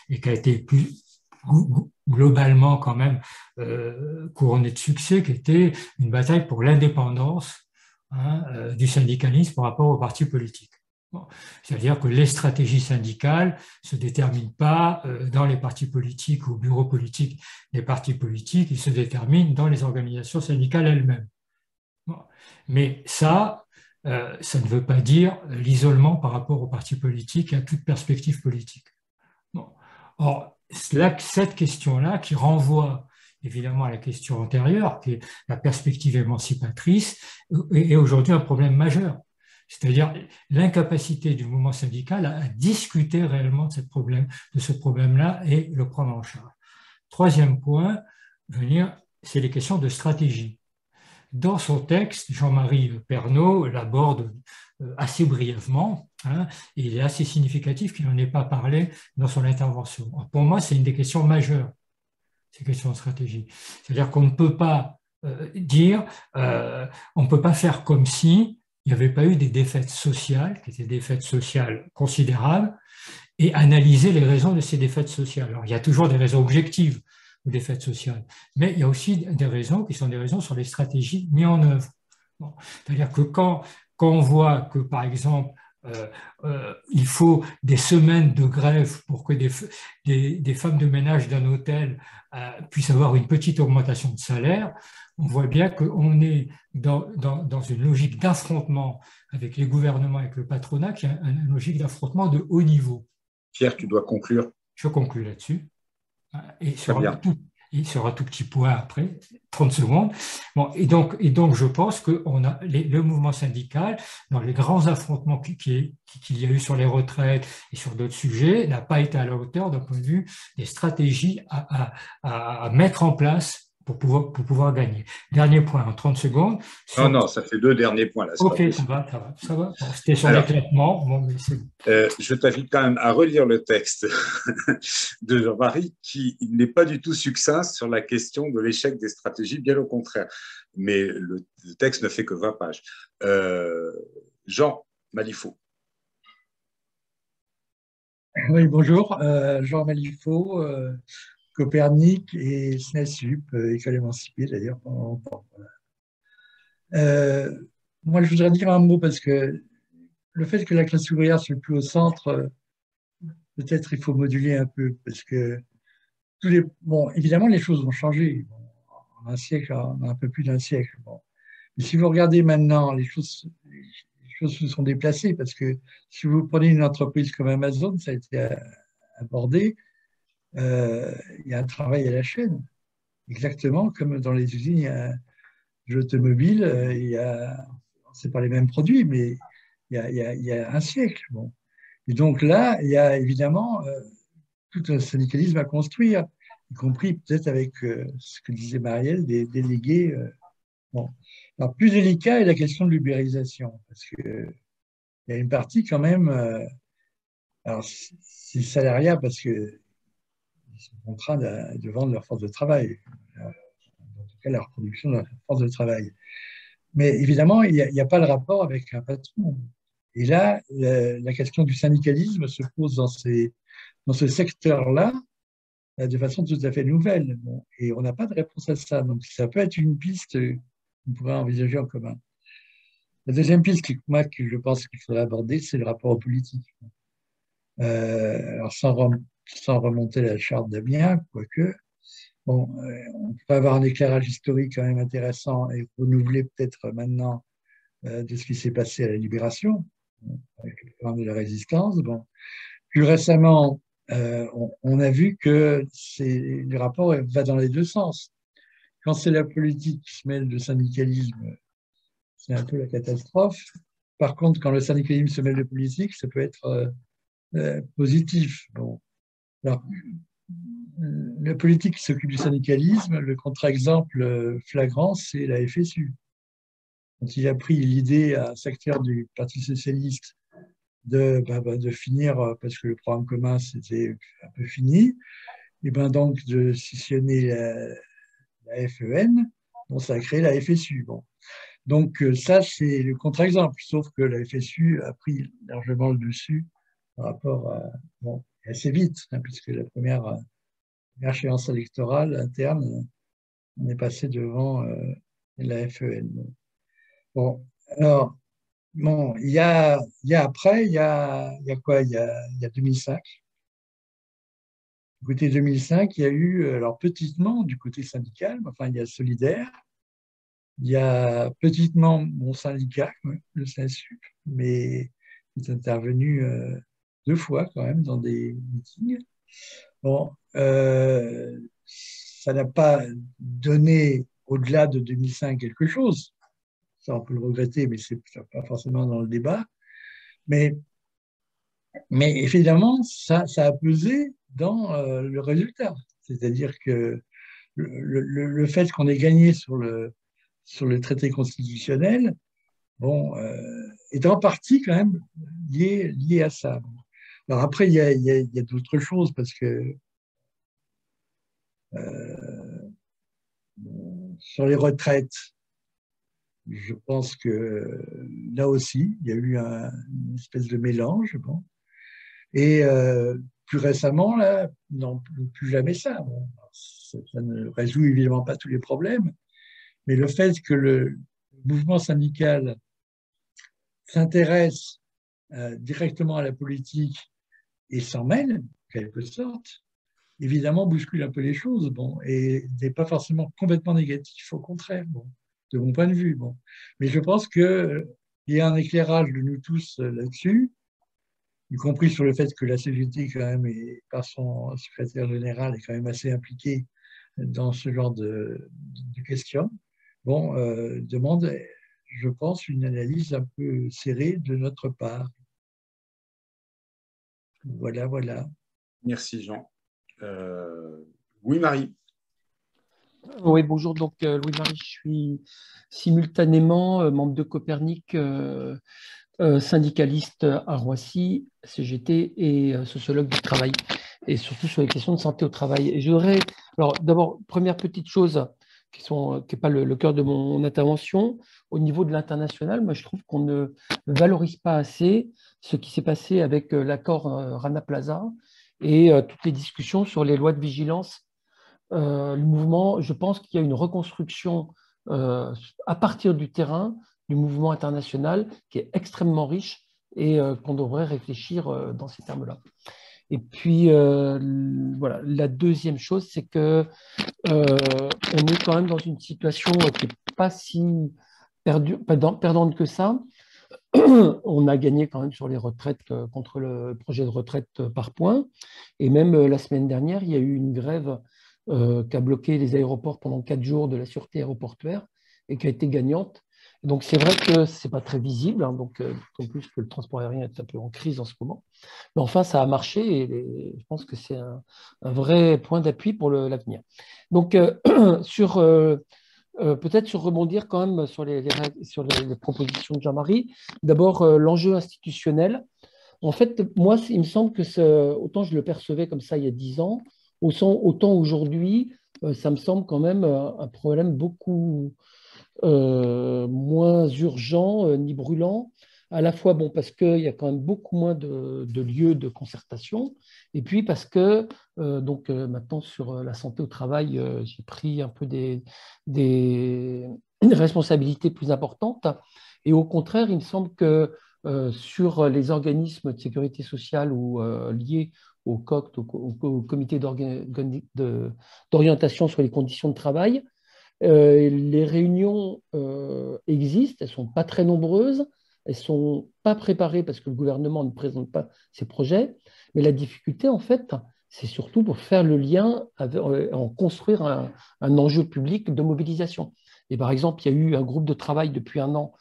et qui a été plus globalement quand même couronnée de succès, qui était une bataille pour l'indépendance du syndicalisme par rapport aux partis politiques. C'est-à-dire que les stratégies syndicales ne se déterminent pas dans les partis politiques ou au bureau politique des partis politiques, ils se déterminent dans les organisations syndicales elles-mêmes. Mais ça ne veut pas dire l'isolement par rapport aux partis politiques et à toute perspective politique. Or, cette question-là qui renvoie évidemment à la question antérieure, qui est la perspective émancipatrice, est aujourd'hui un problème majeur. C'est-à-dire l'incapacité du mouvement syndical à discuter réellement de ce problème-là et le prendre en charge. Troisième point, c'est les questions de stratégie. Dans son texte, Jean-Marie Pernaut l'aborde assez brièvement, et il est assez significatif qu'il n'en ait pas parlé dans son intervention. Pour moi, c'est une des questions majeures, ces questions de stratégie. C'est-à-dire qu'on ne peut pas on ne peut pas faire comme si il n'y avait pas eu des défaites sociales, qui étaient des défaites sociales considérables, et analyser les raisons de ces défaites sociales. Alors, il y a toujours des raisons objectives aux défaites sociales, mais il y a aussi des raisons qui sont des raisons sur les stratégies mises en œuvre. C'est-à-dire que quand on voit que, par exemple, il faut des semaines de grève pour que des femmes de ménage d'un hôtel puissent avoir une petite augmentation de salaire, on voit bien qu'on est dans une logique d'affrontement avec les gouvernements, avec le patronat, qui est une logique d'affrontement de haut niveau. Pierre, tu dois conclure. Je conclue là-dessus. Et sur un tout petit point après, 30 secondes. Et donc je pense que le mouvement syndical, dans les grands affrontements qu'il y a eu sur les retraites et sur d'autres sujets, n'a pas été à la hauteur d'un point de vue des stratégies à mettre en place pour pouvoir gagner. Dernier point, en 30 secondes. Non, ça fait 2 derniers points. Là, ok, ça va. Bon, c'était sur l'éclatement. Bon, je t'invite quand même à relire le texte de Jean-Marie, qui n'est pas du tout succinct sur la question de l'échec des stratégies, bien au contraire. Mais le texte ne fait que 20 pages. Jean Malifaux. Oui, bonjour. Jean Malifaux, Copernic et SNESUP, école émancipée d'ailleurs pendant longtemps. Voilà. Moi, je voudrais dire un mot parce que le fait que la classe ouvrière soit plus au centre, peut-être il faut moduler un peu parce que bon, évidemment, les choses ont changé. Bon, en un siècle, en un peu plus d'un siècle. Bon. Mais si vous regardez maintenant, les choses se sont déplacées parce que si vous prenez une entreprise comme Amazon, ça a été abordé, il y a un travail à la chaîne. Exactement comme dans les usines, il y a l'automobile, c'est pas les mêmes produits, mais il y a un siècle. Bon. Et donc là, il y a évidemment tout un syndicalisme à construire, y compris peut-être avec ce que disait Marielle, des délégués. Bon. Alors, plus délicat est la question de l'ubérisation, parce qu'il y a une partie quand même, alors c'est le salariat parce qu'ils sont contraints de vendre leur force de travail, en tout cas la reproduction de leur force de travail. Mais évidemment, il n'y a pas le rapport avec un patron. Et là, la question du syndicalisme se pose dans ce secteur-là de façon tout à fait nouvelle. Bon, et on n'a pas de réponse à ça. Donc, ça peut être une piste qu'on pourrait envisager en commun. La deuxième piste que je pense qu'il faudrait aborder, c'est le rapport politique. Alors, sans remonter la charte d'Amiens, quoique, bon, on pourrait avoir un éclairage historique quand même intéressant et renouvelé peut-être maintenant de ce qui s'est passé à la Libération, avec le programme de la Résistance. Bon. Plus récemment, on a vu que le rapport va dans les deux sens. Quand c'est la politique qui se mêle de syndicalisme, c'est un peu la catastrophe. Par contre, quand le syndicalisme se mêle de politique, ça peut être positif. Bon. Alors, le politique qui s'occupe du syndicalisme, le contre-exemple flagrant, c'est la FSU. Quand il a pris l'idée à un secteur du Parti socialiste de finir, parce que le programme commun c'était un peu fini, et ben donc de scissionner la FEN, bon, ça a créé la FSU. Bon. Donc ça, c'est le contre-exemple, sauf que la FSU a pris largement le dessus par rapport à, bon, assez vite, hein, puisque la première échéance électorale interne, on est passé devant la FEN. Bon, alors, bon, après, il y a quoi? Il y a 2005. Du côté 2005, il y a eu, alors petitement, du côté syndical, enfin, il y a Solidaire, il y a petitement mon syndicat, le SNESUP, mais il est intervenu 2 fois quand même dans des meetings. Bon, ça n'a pas donné au-delà de 2005 quelque chose. Ça, on peut le regretter, mais ce n'est pas forcément dans le débat. Mais évidemment, ça a pesé dans le résultat. C'est-à-dire que le fait qu'on ait gagné sur le traité constitutionnel, bon, est en partie quand même lié à ça. Alors après, il y a d'autres choses parce que sur les retraites, je pense que là aussi, il y a eu une espèce de mélange. Bon. Et plus récemment, là, non, plus jamais ça. Bon, ça ne résout évidemment pas tous les problèmes, mais le fait que le mouvement syndical s'intéresse directement à la politique et s'en mêle, en quelque sorte, évidemment bouscule un peu les choses, bon, et n'est pas forcément complètement négatif, au contraire, bon, de mon point de vue. Bon. Mais je pense qu'il y a un éclairage de nous tous là-dessus, y compris sur le fait que la CGT, quand même, et par son secrétaire général, est quand même assez impliquée dans ce genre de questions. Bon, demande, je pense, une analyse un peu serrée de notre part. Voilà, voilà. Merci Jean. Oui, Marie. Oui, bonjour. Donc, Louis-Marie, je suis simultanément membre de Copernic, syndicaliste à Roissy, CGT et sociologue du travail, et surtout sur les questions de santé au travail. Et je voudrais, alors d'abord, première petite chose qui n'est pas le cœur de mon intervention, au niveau de l'international, moi je trouve qu'on ne valorise pas assez ce qui s'est passé avec l'accord Rana Plaza et toutes les discussions sur les lois de vigilance le mouvement, je pense qu'il y a une reconstruction à partir du terrain du mouvement international qui est extrêmement riche et qu'on devrait réfléchir dans ces termes-là. Et puis, voilà, la deuxième chose, c'est que on est quand même dans une situation qui n'est pas si perdante que ça. On a gagné quand même sur les retraites contre le projet de retraite par points. Et même la semaine dernière, il y a eu une grève qui a bloqué les aéroports pendant 4 jours de la sûreté aéroportuaire et qui a été gagnante. Donc, c'est vrai que ce n'est pas très visible, hein, donc, en plus que le transport aérien est un peu en crise en ce moment. Mais enfin, ça a marché et je pense que c'est un vrai point d'appui pour l'avenir. Donc, peut-être sur rebondir quand même sur les propositions de Jean-Marie. D'abord, l'enjeu institutionnel. En fait, moi, il me semble que autant je le percevais comme ça il y a 10 ans, autant aujourd'hui, ça me semble quand même un problème beaucoup moins urgent ni brûlant, à la fois parce qu'il y a quand même beaucoup moins de lieux de concertation, et puis parce que maintenant sur la santé au travail, j'ai pris un peu des responsabilités plus importantes, et au contraire, il me semble que sur les organismes de sécurité sociale ou liés au COCT, au comité d'orientation sur les conditions de travail, les réunions existent, elles ne sont pas très nombreuses, elles ne sont pas préparées parce que le gouvernement ne présente pas ses projets, mais la difficulté, en fait, c'est surtout pour faire le lien, en construire un enjeu public de mobilisation. Et par exemple, il y a eu un groupe de travail depuis 1 an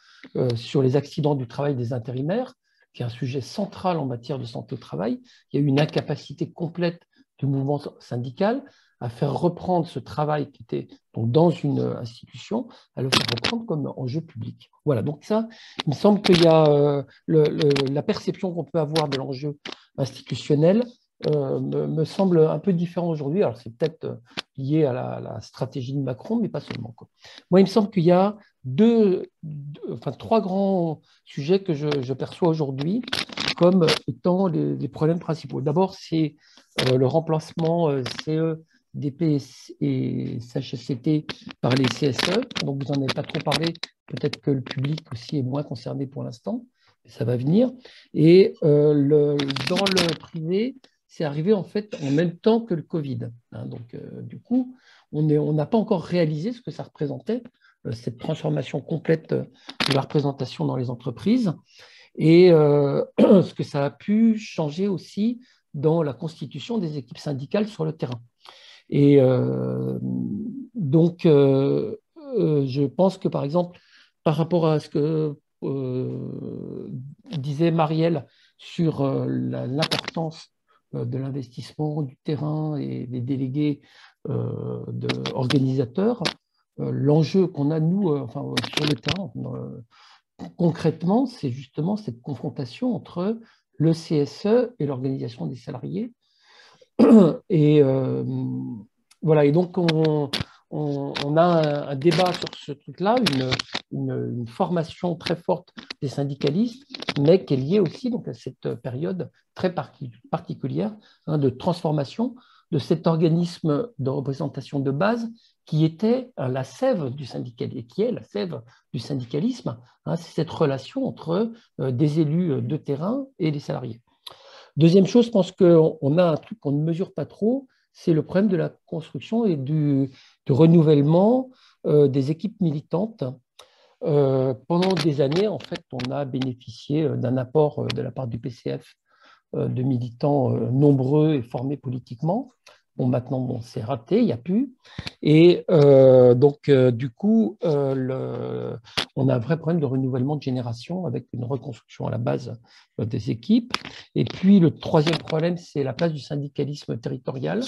sur les accidents du travail des intérimaires, qui est un sujet central en matière de santé au travail. Il y a eu une incapacité complète du mouvement syndical à faire reprendre ce travail qui était donc dans une institution, à le faire reprendre comme enjeu public. Voilà, donc ça, il me semble qu'il y a la perception qu'on peut avoir de l'enjeu institutionnel me semble un peu différent aujourd'hui. Alors, c'est peut-être lié à la stratégie de Macron, mais pas seulement, quoi. Moi, il me semble qu'il y a 3 grands sujets que je perçois aujourd'hui comme étant les problèmes principaux. D'abord, c'est le remplacement CE, DP et CHSCT par les CSE. Donc, vous n'en avez pas trop parlé. Peut-être que le public aussi est moins concerné pour l'instant. Ça va venir. Et dans le privé, c'est arrivé en fait en même temps que le Covid. Hein. Donc, du coup, on n'a pas encore réalisé ce que ça représentait, cette transformation complète de la représentation dans les entreprises et ce que ça a pu changer aussi dans la constitution des équipes syndicales sur le terrain. Et donc, je pense que, par exemple, par rapport à ce que disait Marielle sur l'importance de l'investissement du terrain et des délégués organisateurs, l'enjeu qu'on a, nous, sur le terrain, concrètement, c'est justement cette confrontation entre le CSE et l'organisation des salariés. Et voilà, et donc on a un débat sur ce truc-là, une formation très forte des syndicalistes, mais qui est liée aussi donc, à cette période très particulière de transformation de cet organisme de représentation de base qui était la sève du syndicalisme, qui est la sève du syndicalisme, c'est cette relation entre des élus de terrain et les salariés. Deuxième chose, je pense qu'on a un truc qu'on ne mesure pas trop, c'est le problème de la construction et du renouvellement des équipes militantes. Pendant des années, en fait, on a bénéficié d'un apport de la part du PCF de militants nombreux et formés politiquement. Bon, maintenant, c'est raté, il n'y a plus. Et du coup, on a un vrai problème de renouvellement de génération avec une reconstruction à la base des équipes. Et puis, le troisième problème, c'est la place du syndicalisme territorial.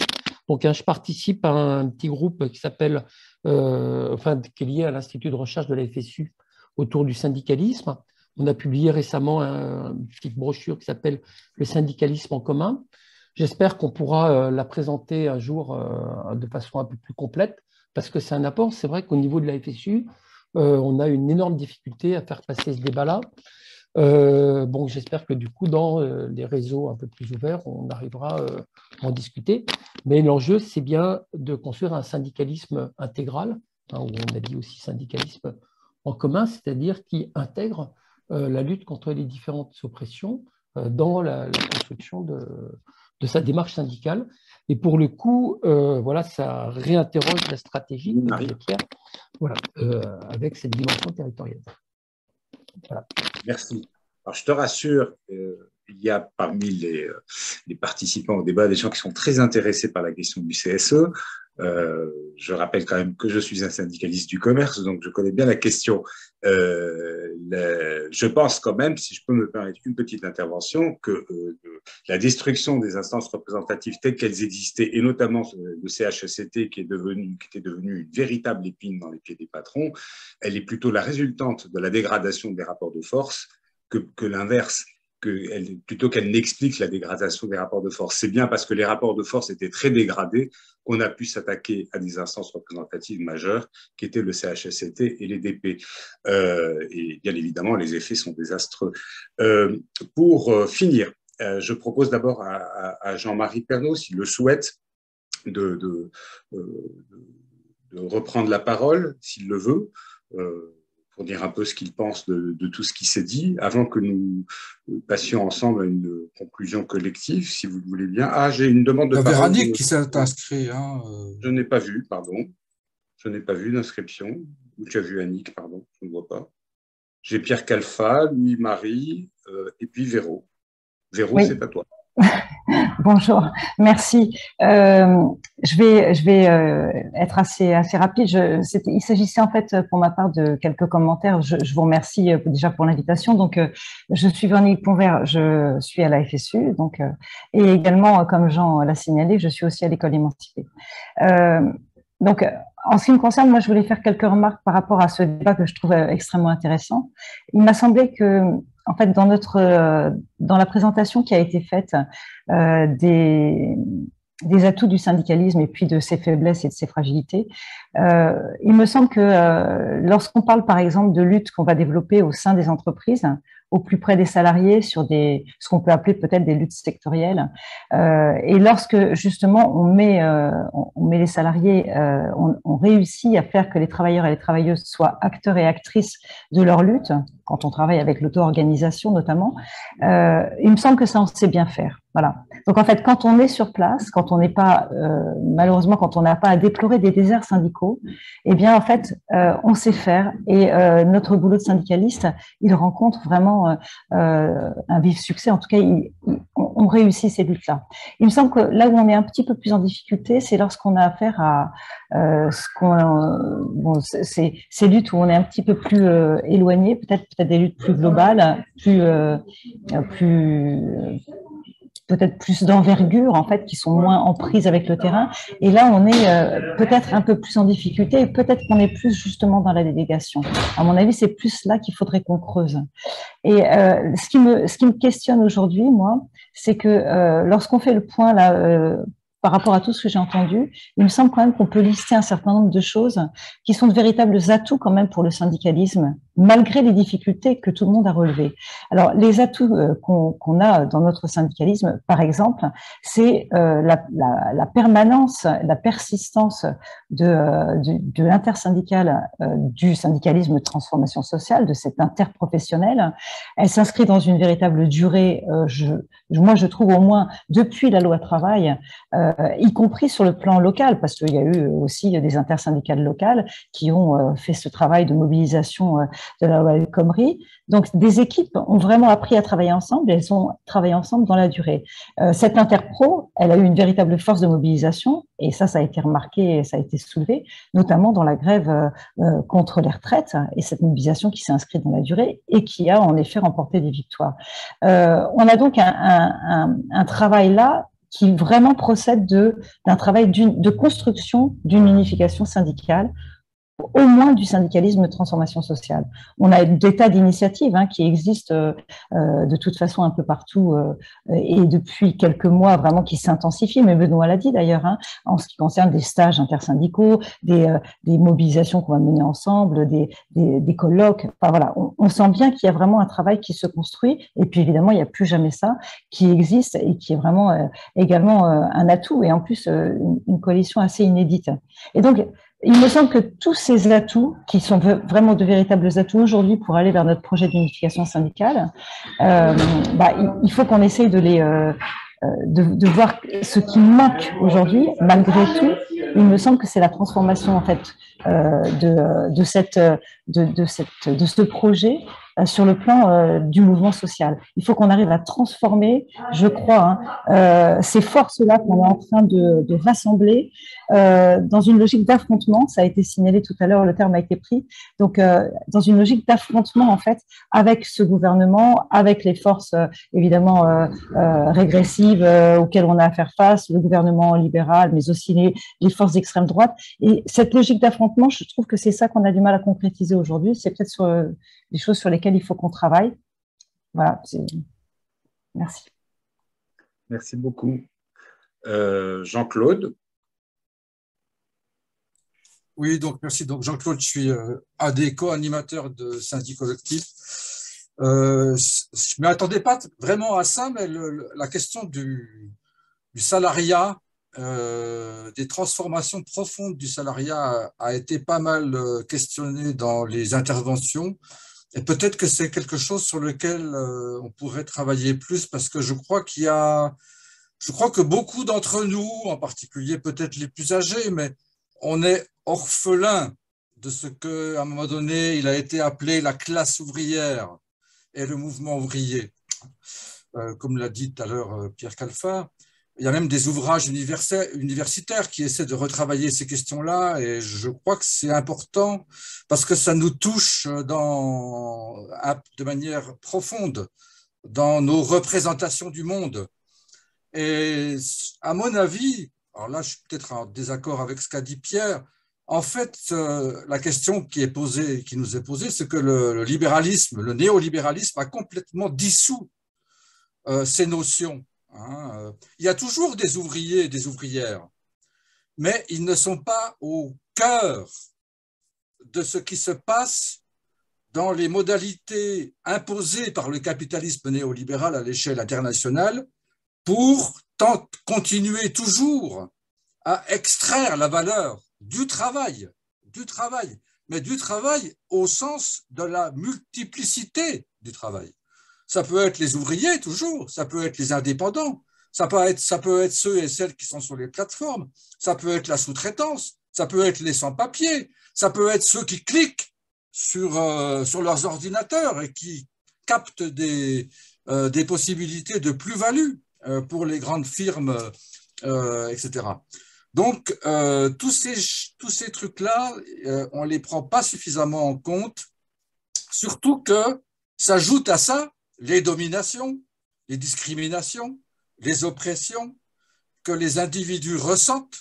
Donc, je participe à un petit groupe qui s'appelle, qui est lié à l'Institut de recherche de la FSU autour du syndicalisme. On a publié récemment une petite brochure qui s'appelle « Le syndicalisme en commun ». J'espère qu'on pourra la présenter un jour de façon un peu plus complète, parce que c'est un apport. C'est vrai qu'au niveau de la FSU, on a une énorme difficulté à faire passer ce débat-là. Bon, j'espère que du coup, dans les réseaux un peu plus ouverts, on arrivera à en discuter. Mais l'enjeu, c'est bien de construire un syndicalisme intégral, hein, où on a dit aussi syndicalisme en commun, c'est-à-dire qui intègre la lutte contre les différentes oppressions dans la construction de sa démarche syndicale. Et pour le coup, voilà, ça réinterroge la stratégie, voilà, avec cette dimension territoriale. Voilà. Merci. Alors, je te rassure, il y a parmi les participants au débat des gens qui sont très intéressés par la question du CSE. Je rappelle quand même que je suis un syndicaliste du commerce, donc je connais bien la question. Je pense quand même, si je peux me permettre une petite intervention, que la destruction des instances représentatives telles qu'elles existaient, et notamment le CHSCT qui était devenu une véritable épine dans les pieds des patrons, elle est plutôt la résultante de la dégradation des rapports de force que l'inverse. Plutôt qu'elle n'explique la dégradation des rapports de force. C'est bien parce que les rapports de force étaient très dégradés qu'on a pu s'attaquer à des instances représentatives majeures qui étaient le CHSCT et les DP. Et bien évidemment, les effets sont désastreux. Pour finir, je propose d'abord à Jean-Marie Pernaut, s'il le souhaite, de reprendre la parole, s'il le veut, pour dire un peu ce qu'il pense de tout ce qui s'est dit, avant que nous passions ensemble à une conclusion collective, si vous le voulez bien. Ah, j'ai une demande de parole. Il y a Véronique qui s'est inscrite. Hein. Je n'ai pas vu, pardon. Je n'ai pas vu d'inscription. Ou tu as vu Annick, pardon, je ne vois pas. J'ai Pierre Calfa, Louis-Marie, et puis Véro. Véro, oui. C'est à toi. Bonjour, merci. Je vais être assez rapide. Il s'agissait en fait pour ma part de quelques commentaires. Je vous remercie déjà pour l'invitation. Donc, je suis Véronique Ponvert, je suis à la FSU, donc, et également, comme Jean l'a signalé, je suis aussi à l'école émancipée. Donc, en ce qui me concerne, moi, je voulais faire quelques remarques par rapport à ce débat que je trouve extrêmement intéressant. Il m'a semblé que, en fait, dans la présentation qui a été faite des atouts du syndicalisme et puis de ses faiblesses et de ses fragilités, il me semble que lorsqu'on parle, par exemple, de lutte qu'on va développer au sein des entreprises, au plus près des salariés, sur ce qu'on peut appeler peut-être des luttes sectorielles, et lorsque justement on met les salariés, on réussit à faire que les travailleurs et les travailleuses soient acteurs et actrices de leur lutte, quand on travaille avec l'auto-organisation notamment, il me semble que ça on sait bien faire. Voilà. Donc en fait, quand on est sur place, quand on n'est pas, malheureusement, quand on n'a pas à déplorer des déserts syndicaux, eh bien en fait, on sait faire et notre boulot de syndicaliste, il rencontre vraiment un vif succès. En tout cas, on réussit ces luttes-là. Il me semble que là où on est un petit peu plus en difficulté, c'est lorsqu'on a affaire à ces luttes où on est un petit peu plus éloigné, peut-être des luttes plus globales, peut-être plus d'envergure, en fait, qui sont moins en prise avec le terrain. Et là, on est peut-être un peu plus en difficulté et peut-être qu'on est plus justement dans la délégation. À mon avis, c'est plus là qu'il faudrait qu'on creuse. Et ce qui me questionne aujourd'hui, moi, c'est que lorsqu'on fait le point là, par rapport à tout ce que j'ai entendu, il me semble quand même qu'on peut lister un certain nombre de choses qui sont de véritables atouts quand même pour le syndicalisme, malgré les difficultés que tout le monde a relevées. Alors, les atouts qu'on a dans notre syndicalisme, par exemple, c'est la permanence, la persistance de l'intersyndical, du syndicalisme de transformation sociale, de cet interprofessionnel. Elle s'inscrit dans une véritable durée, moi je trouve au moins depuis la loi travail, y compris sur le plan local, parce qu'il y a eu aussi des intersyndicales locales qui ont fait ce travail de mobilisation de la loi El Khomri. Donc, des équipes ont vraiment appris à travailler ensemble et elles ont travaillé ensemble dans la durée. Cette interpro, elle a eu une véritable force de mobilisation et ça a été remarqué et ça a été soulevé, notamment dans la grève contre les retraites et cette mobilisation qui s'est inscrite dans la durée et qui a en effet remporté des victoires. On a donc un travail là qui vraiment procède d'un travail de construction d'une unification syndicale au moins du syndicalisme de transformation sociale. On a des tas d'initiatives qui existent de toute façon un peu partout et depuis quelques mois vraiment qui s'intensifient, mais Benoît l'a dit d'ailleurs, en ce qui concerne des stages intersyndicaux, des mobilisations qu'on va mener ensemble, des colloques. Enfin, voilà, on sent bien qu'il y a vraiment un travail qui se construit et puis évidemment, il n'y a plus jamais ça qui existe et qui est vraiment également un atout et en plus une coalition assez inédite. Et donc, il me semble que tous ces atouts, qui sont vraiment de véritables atouts aujourd'hui pour aller vers notre projet d'unification syndicale, il faut qu'on essaye de voir ce qui manque aujourd'hui. Malgré tout, il me semble que c'est la transformation en fait de ce projet sur le plan du mouvement social. Il faut qu'on arrive à transformer, je crois, ces forces-là qu'on est en train de rassembler dans une logique d'affrontement. Ça a été signalé tout à l'heure, le terme a été pris. Donc, dans une logique d'affrontement, en fait, avec ce gouvernement, avec les forces, évidemment, régressives auxquelles on a à faire face, le gouvernement libéral, mais aussi les forces d'extrême droite. Et cette logique d'affrontement, je trouve que c'est ça qu'on a du mal à concrétiser aujourd'hui. C'est peut-être sur des choses sur lesquelles il faut qu'on travaille. Voilà. Merci. Merci beaucoup. Jean-Claude. Oui, donc merci. Donc Jean-Claude, je suis un des co-animateurs de Syndic Collectif. Je ne m'attendais pas vraiment à ça, mais la question du salariat, des transformations profondes du salariat a été pas mal questionnée dans les interventions. Et peut-être que c'est quelque chose sur lequel on pourrait travailler plus, parce que je crois que beaucoup d'entre nous, en particulier peut-être les plus âgés, mais on est orphelin de ce qu'à un moment donné, il a été appelé la classe ouvrière et le mouvement ouvrier. Comme l'a dit tout à l'heure Pierre Calfat, il y a même des ouvrages universitaires qui essaient de retravailler ces questions-là, et je crois que c'est important parce que ça nous touche de manière profonde dans nos représentations du monde. Et à mon avis, alors là je suis peut-être en désaccord avec ce qu'a dit Pierre, en fait la question qui nous est posée, c'est que le libéralisme, le néolibéralisme a complètement dissous ces notions. Il y a toujours des ouvriers et des ouvrières, mais ils ne sont pas au cœur de ce qui se passe dans les modalités imposées par le capitalisme néolibéral à l'échelle internationale pour continuer toujours à extraire la valeur du travail, mais du travail au sens de la multiplicité du travail. Ça peut être les ouvriers toujours, ça peut être les indépendants, ça peut être ceux et celles qui sont sur les plateformes, ça peut être la sous-traitance, ça peut être les sans-papiers, ça peut être ceux qui cliquent sur leurs ordinateurs et qui captent des possibilités de plus-value pour les grandes firmes, etc. Donc, tous ces trucs-là, on ne les prend pas suffisamment en compte, surtout que s'ajoutent à ça les dominations, les discriminations, les oppressions que les individus ressentent,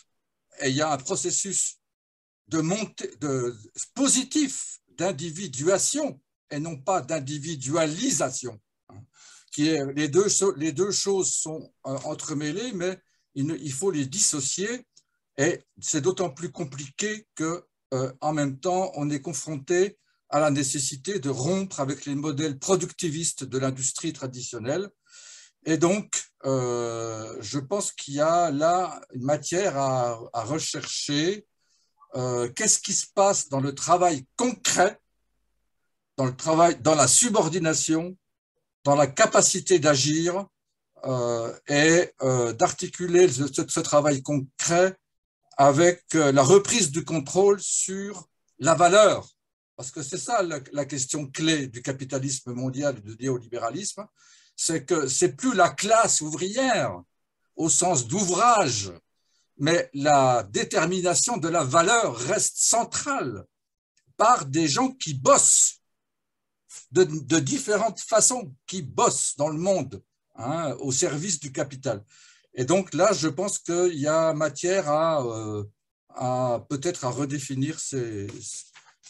et il y a un processus positif d'individuation et non pas d'individualisation. Les deux choses sont entremêlées, mais il faut les dissocier, et c'est d'autant plus compliqué qu'en même temps, on est confronté à la nécessité de rompre avec les modèles productivistes de l'industrie traditionnelle. Et donc, je pense qu'il y a là une matière à rechercher. Qu'est-ce qui se passe dans le travail concret, dans la subordination, dans la capacité d'agir et d'articuler ce travail concret avec la reprise du contrôle sur la valeur. Parce que c'est ça la question clé du capitalisme mondial et du néolibéralisme, c'est que c'est plus la classe ouvrière au sens d'ouvrage, mais la détermination de la valeur reste centrale par des gens qui bossent de différentes façons, qui bossent dans le monde au service du capital. Et donc là, je pense qu'il y a matière à peut-être à redéfinir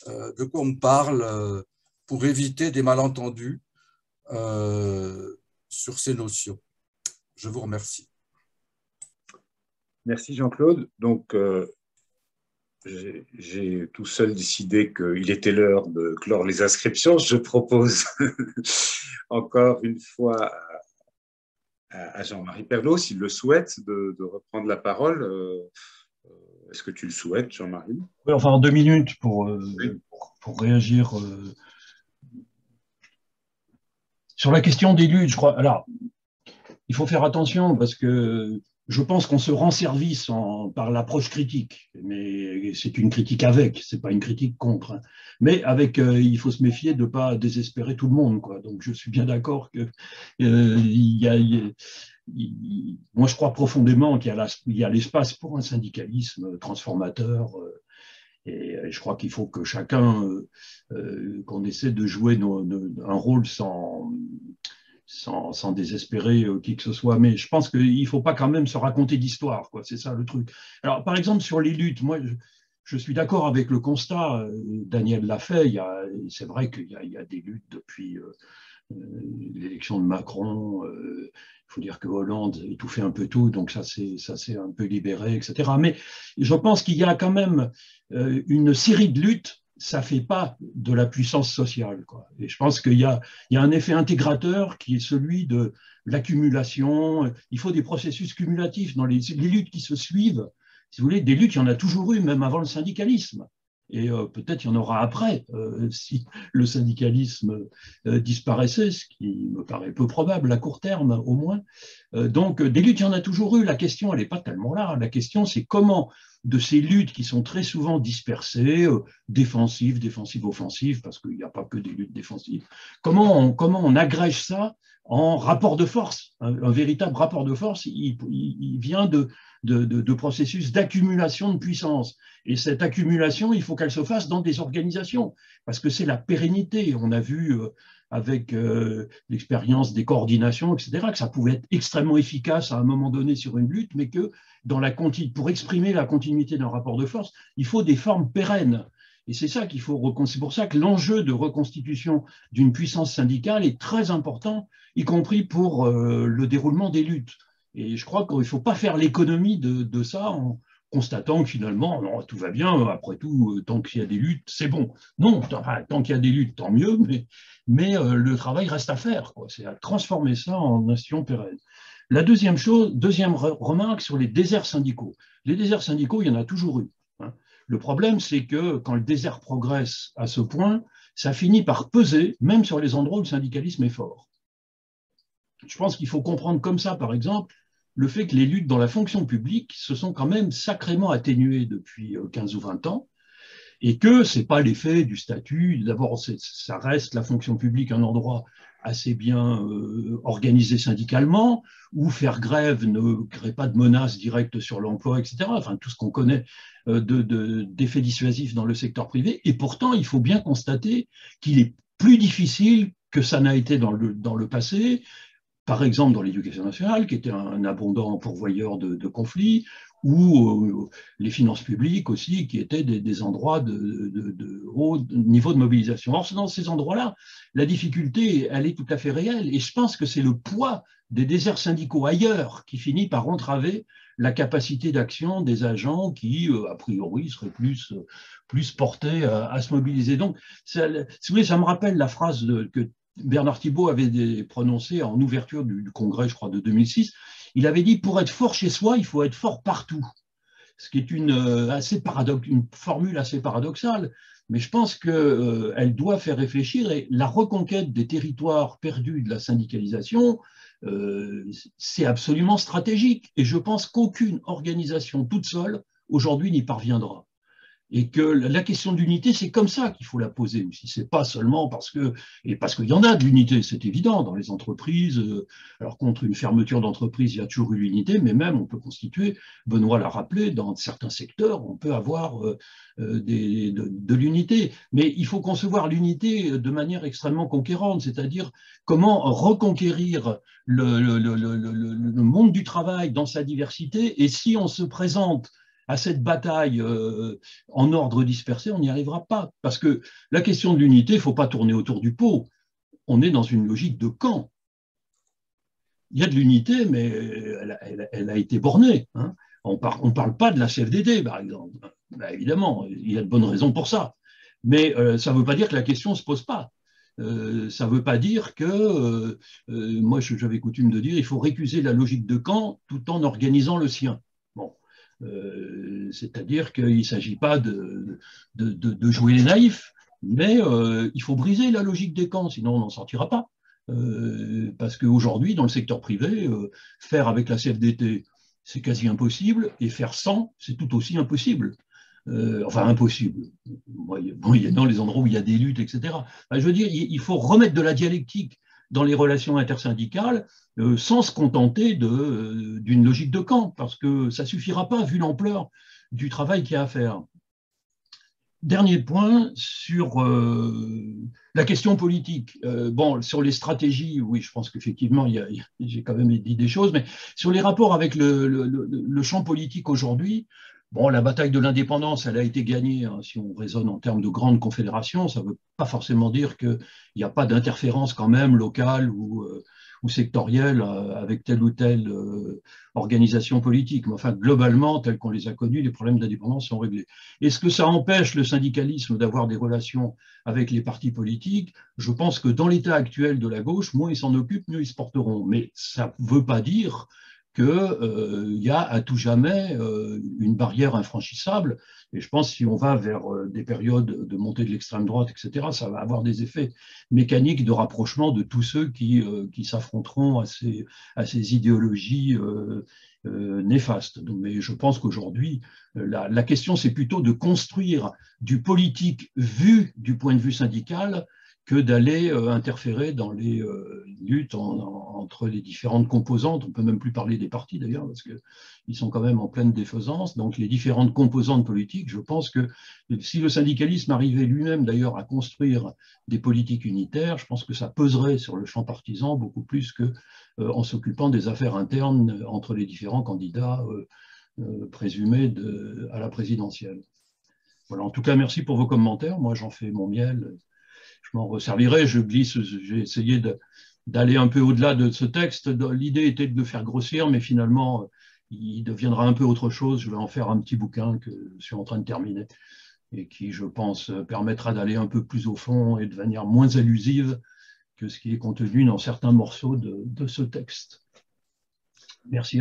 de quoi on parle pour éviter des malentendus sur ces notions. Je vous remercie. Merci Jean-Claude. Donc, j'ai tout seul décidé qu'il était l'heure de clore les inscriptions. Je propose encore une fois à Jean-Marie Perlot, s'il le souhaite, de reprendre la parole. Est-ce que tu le souhaites, Jean-Marie? Oui, enfin en 2 minutes pour réagir sur la question des luttes, je crois. Alors, il faut faire attention parce que je pense qu'on se rend service par l'approche critique, mais c'est une critique avec, c'est pas une critique contre. Hein. Mais avec, il faut se méfier de ne pas désespérer tout le monde, quoi. Donc je suis bien d'accord que moi je crois profondément qu'il y a l'espace pour un syndicalisme transformateur. Et je crois qu'il faut que chacun, qu'on essaie de jouer un rôle sans désespérer qui que ce soit. Mais je pense qu'il ne faut pas quand même se raconter d'histoire, quoi. C'est ça le truc. Alors, par exemple, sur les luttes, moi, je suis d'accord avec le constat, Daniel l'a fait, c'est vrai qu'il y a des luttes depuis l'élection de Macron. Il faut dire que Hollande étouffait un peu tout, donc ça s'est un peu libéré, etc. Mais je pense qu'il y a quand même une série de luttes. Ça ne fait pas de la puissance sociale, quoi. Et je pense qu'il y a un effet intégrateur qui est celui de l'accumulation. Il faut des processus cumulatifs dans les luttes qui se suivent. Si vous voulez, des luttes, il y en a toujours eu, même avant le syndicalisme. Et peut-être il y en aura après, si le syndicalisme disparaissait, ce qui me paraît peu probable à court terme au moins. Donc des luttes, il y en a toujours eu. La question, elle n'est pas tellement là. La question, c'est comment, de ces luttes qui sont très souvent dispersées, défensives, offensives, parce qu'il n'y a pas que des luttes défensives, comment on agrège ça en rapport de force, un véritable rapport de force. Il vient de processus d'accumulation de puissance. Et cette accumulation, il faut qu'elle se fasse dans des organisations, parce que c'est la pérennité. On a vu avec l'expérience des coordinations, etc., que ça pouvait être extrêmement efficace à un moment donné sur une lutte, mais que pour exprimer la continuité d'un rapport de force, il faut des formes pérennes. Et c'est ça qu'il faut. C'est pour ça que l'enjeu de reconstitution d'une puissance syndicale est très important, y compris pour le déroulement des luttes. Et je crois qu'il ne faut pas faire l'économie de ça en constatant que finalement, non, tout va bien, après tout, tant qu'il y a des luttes, c'est bon. Non, tant qu'il y a des luttes, tant mieux, mais le travail reste à faire, quoi. C'est à transformer ça en nation pérenne. La deuxième remarque sur les déserts syndicaux. Les déserts syndicaux, il y en a toujours eu. Hein. Le problème, c'est que quand le désert progresse à ce point, ça finit par peser, même sur les endroits où le syndicalisme est fort. Je pense qu'il faut comprendre comme ça, par exemple, le fait que les luttes dans la fonction publique se sont quand même sacrément atténuées depuis 15 ou 20 ans, et que ce n'est pas l'effet du statut. D'abord, ça reste la fonction publique un endroit assez bien organisé syndicalement, où faire grève ne crée pas de menaces directes sur l'emploi, etc. Enfin, tout ce qu'on connaît d'effets dissuasifs dans le secteur privé. Et pourtant, il faut bien constater qu'il est plus difficile que ça n'a été dans le passé, par exemple dans l'éducation nationale, qui était un abondant pourvoyeur de conflits, ou les finances publiques aussi, qui étaient des endroits de haut niveau de mobilisation. Or, dans ces endroits-là, la difficulté, elle est tout à fait réelle, et je pense que c'est le poids des déserts syndicaux ailleurs qui finit par entraver la capacité d'action des agents qui, a priori, seraient plus portés à se mobiliser. Donc, si vous voulez, ça me rappelle la phrase que Bernard Thibault avait prononcée en ouverture du congrès, je crois, de 2006. Il avait dit, pour être fort chez soi, il faut être fort partout. Ce qui est une formule assez paradoxale, mais je pense qu'elle doit faire réfléchir. Et la reconquête des territoires perdus de la syndicalisation, c'est absolument stratégique. Et je pense qu'aucune organisation toute seule, aujourd'hui, n'y parviendra. Et que la question d'unité, c'est comme ça qu'il faut la poser aussi. C'est pas seulement parce qu'il y en a de l'unité, c'est évident, dans les entreprises. Alors, contre une fermeture d'entreprise, il y a toujours eu l'unité, mais même on peut constituer, Benoît l'a rappelé, dans certains secteurs, on peut avoir de l'unité. Mais il faut concevoir l'unité de manière extrêmement conquérante, c'est-à-dire comment reconquérir le monde du travail dans sa diversité. Et si on se présente à cette bataille en ordre dispersé, on n'y arrivera pas. Parce que la question de l'unité, il ne faut pas tourner autour du pot. On est dans une logique de camp. Il y a de l'unité, mais elle a été bornée. Hein. On ne parle pas de la CFDT, par exemple. Ben, évidemment, il y a de bonnes raisons pour ça. Mais ça ne veut pas dire que la question ne se pose pas. Ça ne veut pas dire que, moi j'avais coutume de dire, il faut récuser la logique de camp tout en organisant le sien. Bon. C'est-à-dire qu'il ne s'agit pas de jouer les naïfs, mais il faut briser la logique des camps, sinon on n'en sortira pas. Parce qu'aujourd'hui, dans le secteur privé, faire avec la CFDT, c'est quasi impossible, et faire sans, c'est tout aussi impossible. Enfin, impossible, moyennant les endroits où il y a des luttes, etc. Enfin, je veux dire, il faut remettre de la dialectique dans les relations intersyndicales sans se contenter d'une logique de camp, parce que ça ne suffira pas, vu l'ampleur du travail qu'il y a à faire. Dernier point sur la question politique. Bon, sur les stratégies, oui, je pense qu'effectivement, j'ai quand même dit des choses, mais sur les rapports avec le champ politique aujourd'hui, bon, la bataille de l'indépendance, elle a été gagnée, hein, si on raisonne en termes de grande confédération, ça ne veut pas forcément dire qu'il n'y a pas d'interférence quand même locale ou sectorielle avec telle ou telle organisation politique. Mais enfin, globalement, tels qu'on les a connus, les problèmes d'indépendance sont réglés. Est-ce que ça empêche le syndicalisme d'avoir des relations avec les partis politiques? Je pense que dans l'état actuel de la gauche, moins ils s'en occupent, mieux ils se porteront. Mais ça ne veut pas dire qu'il y a à tout jamais une barrière infranchissable. Et je pense que si on va vers des périodes de montée de l'extrême droite, etc., ça va avoir des effets mécaniques de rapprochement de tous ceux qui s'affronteront à ces idéologies néfastes. Donc, mais je pense qu'aujourd'hui, la question, c'est plutôt de construire du politique vu du point de vue syndical que d'aller interférer dans les luttes entre les différentes composantes. On ne peut même plus parler des partis d'ailleurs, parce qu'ils sont quand même en pleine défaisance. Donc les différentes composantes politiques, je pense que si le syndicalisme arrivait lui-même d'ailleurs à construire des politiques unitaires, je pense que ça peserait sur le champ partisan beaucoup plus qu'en s'occupant des affaires internes entre les différents candidats présumés à la présidentielle. Voilà, en tout cas, merci pour vos commentaires. Moi, j'en fais mon miel. Je m'en resservirai, j'ai essayé d'aller un peu au-delà de ce texte. L'idée était de le faire grossir, mais finalement, il deviendra un peu autre chose. Je vais en faire un petit bouquin que je suis en train de terminer et qui, je pense, permettra d'aller un peu plus au fond et de manière moins allusive que ce qui est contenu dans certains morceaux de ce texte. Merci.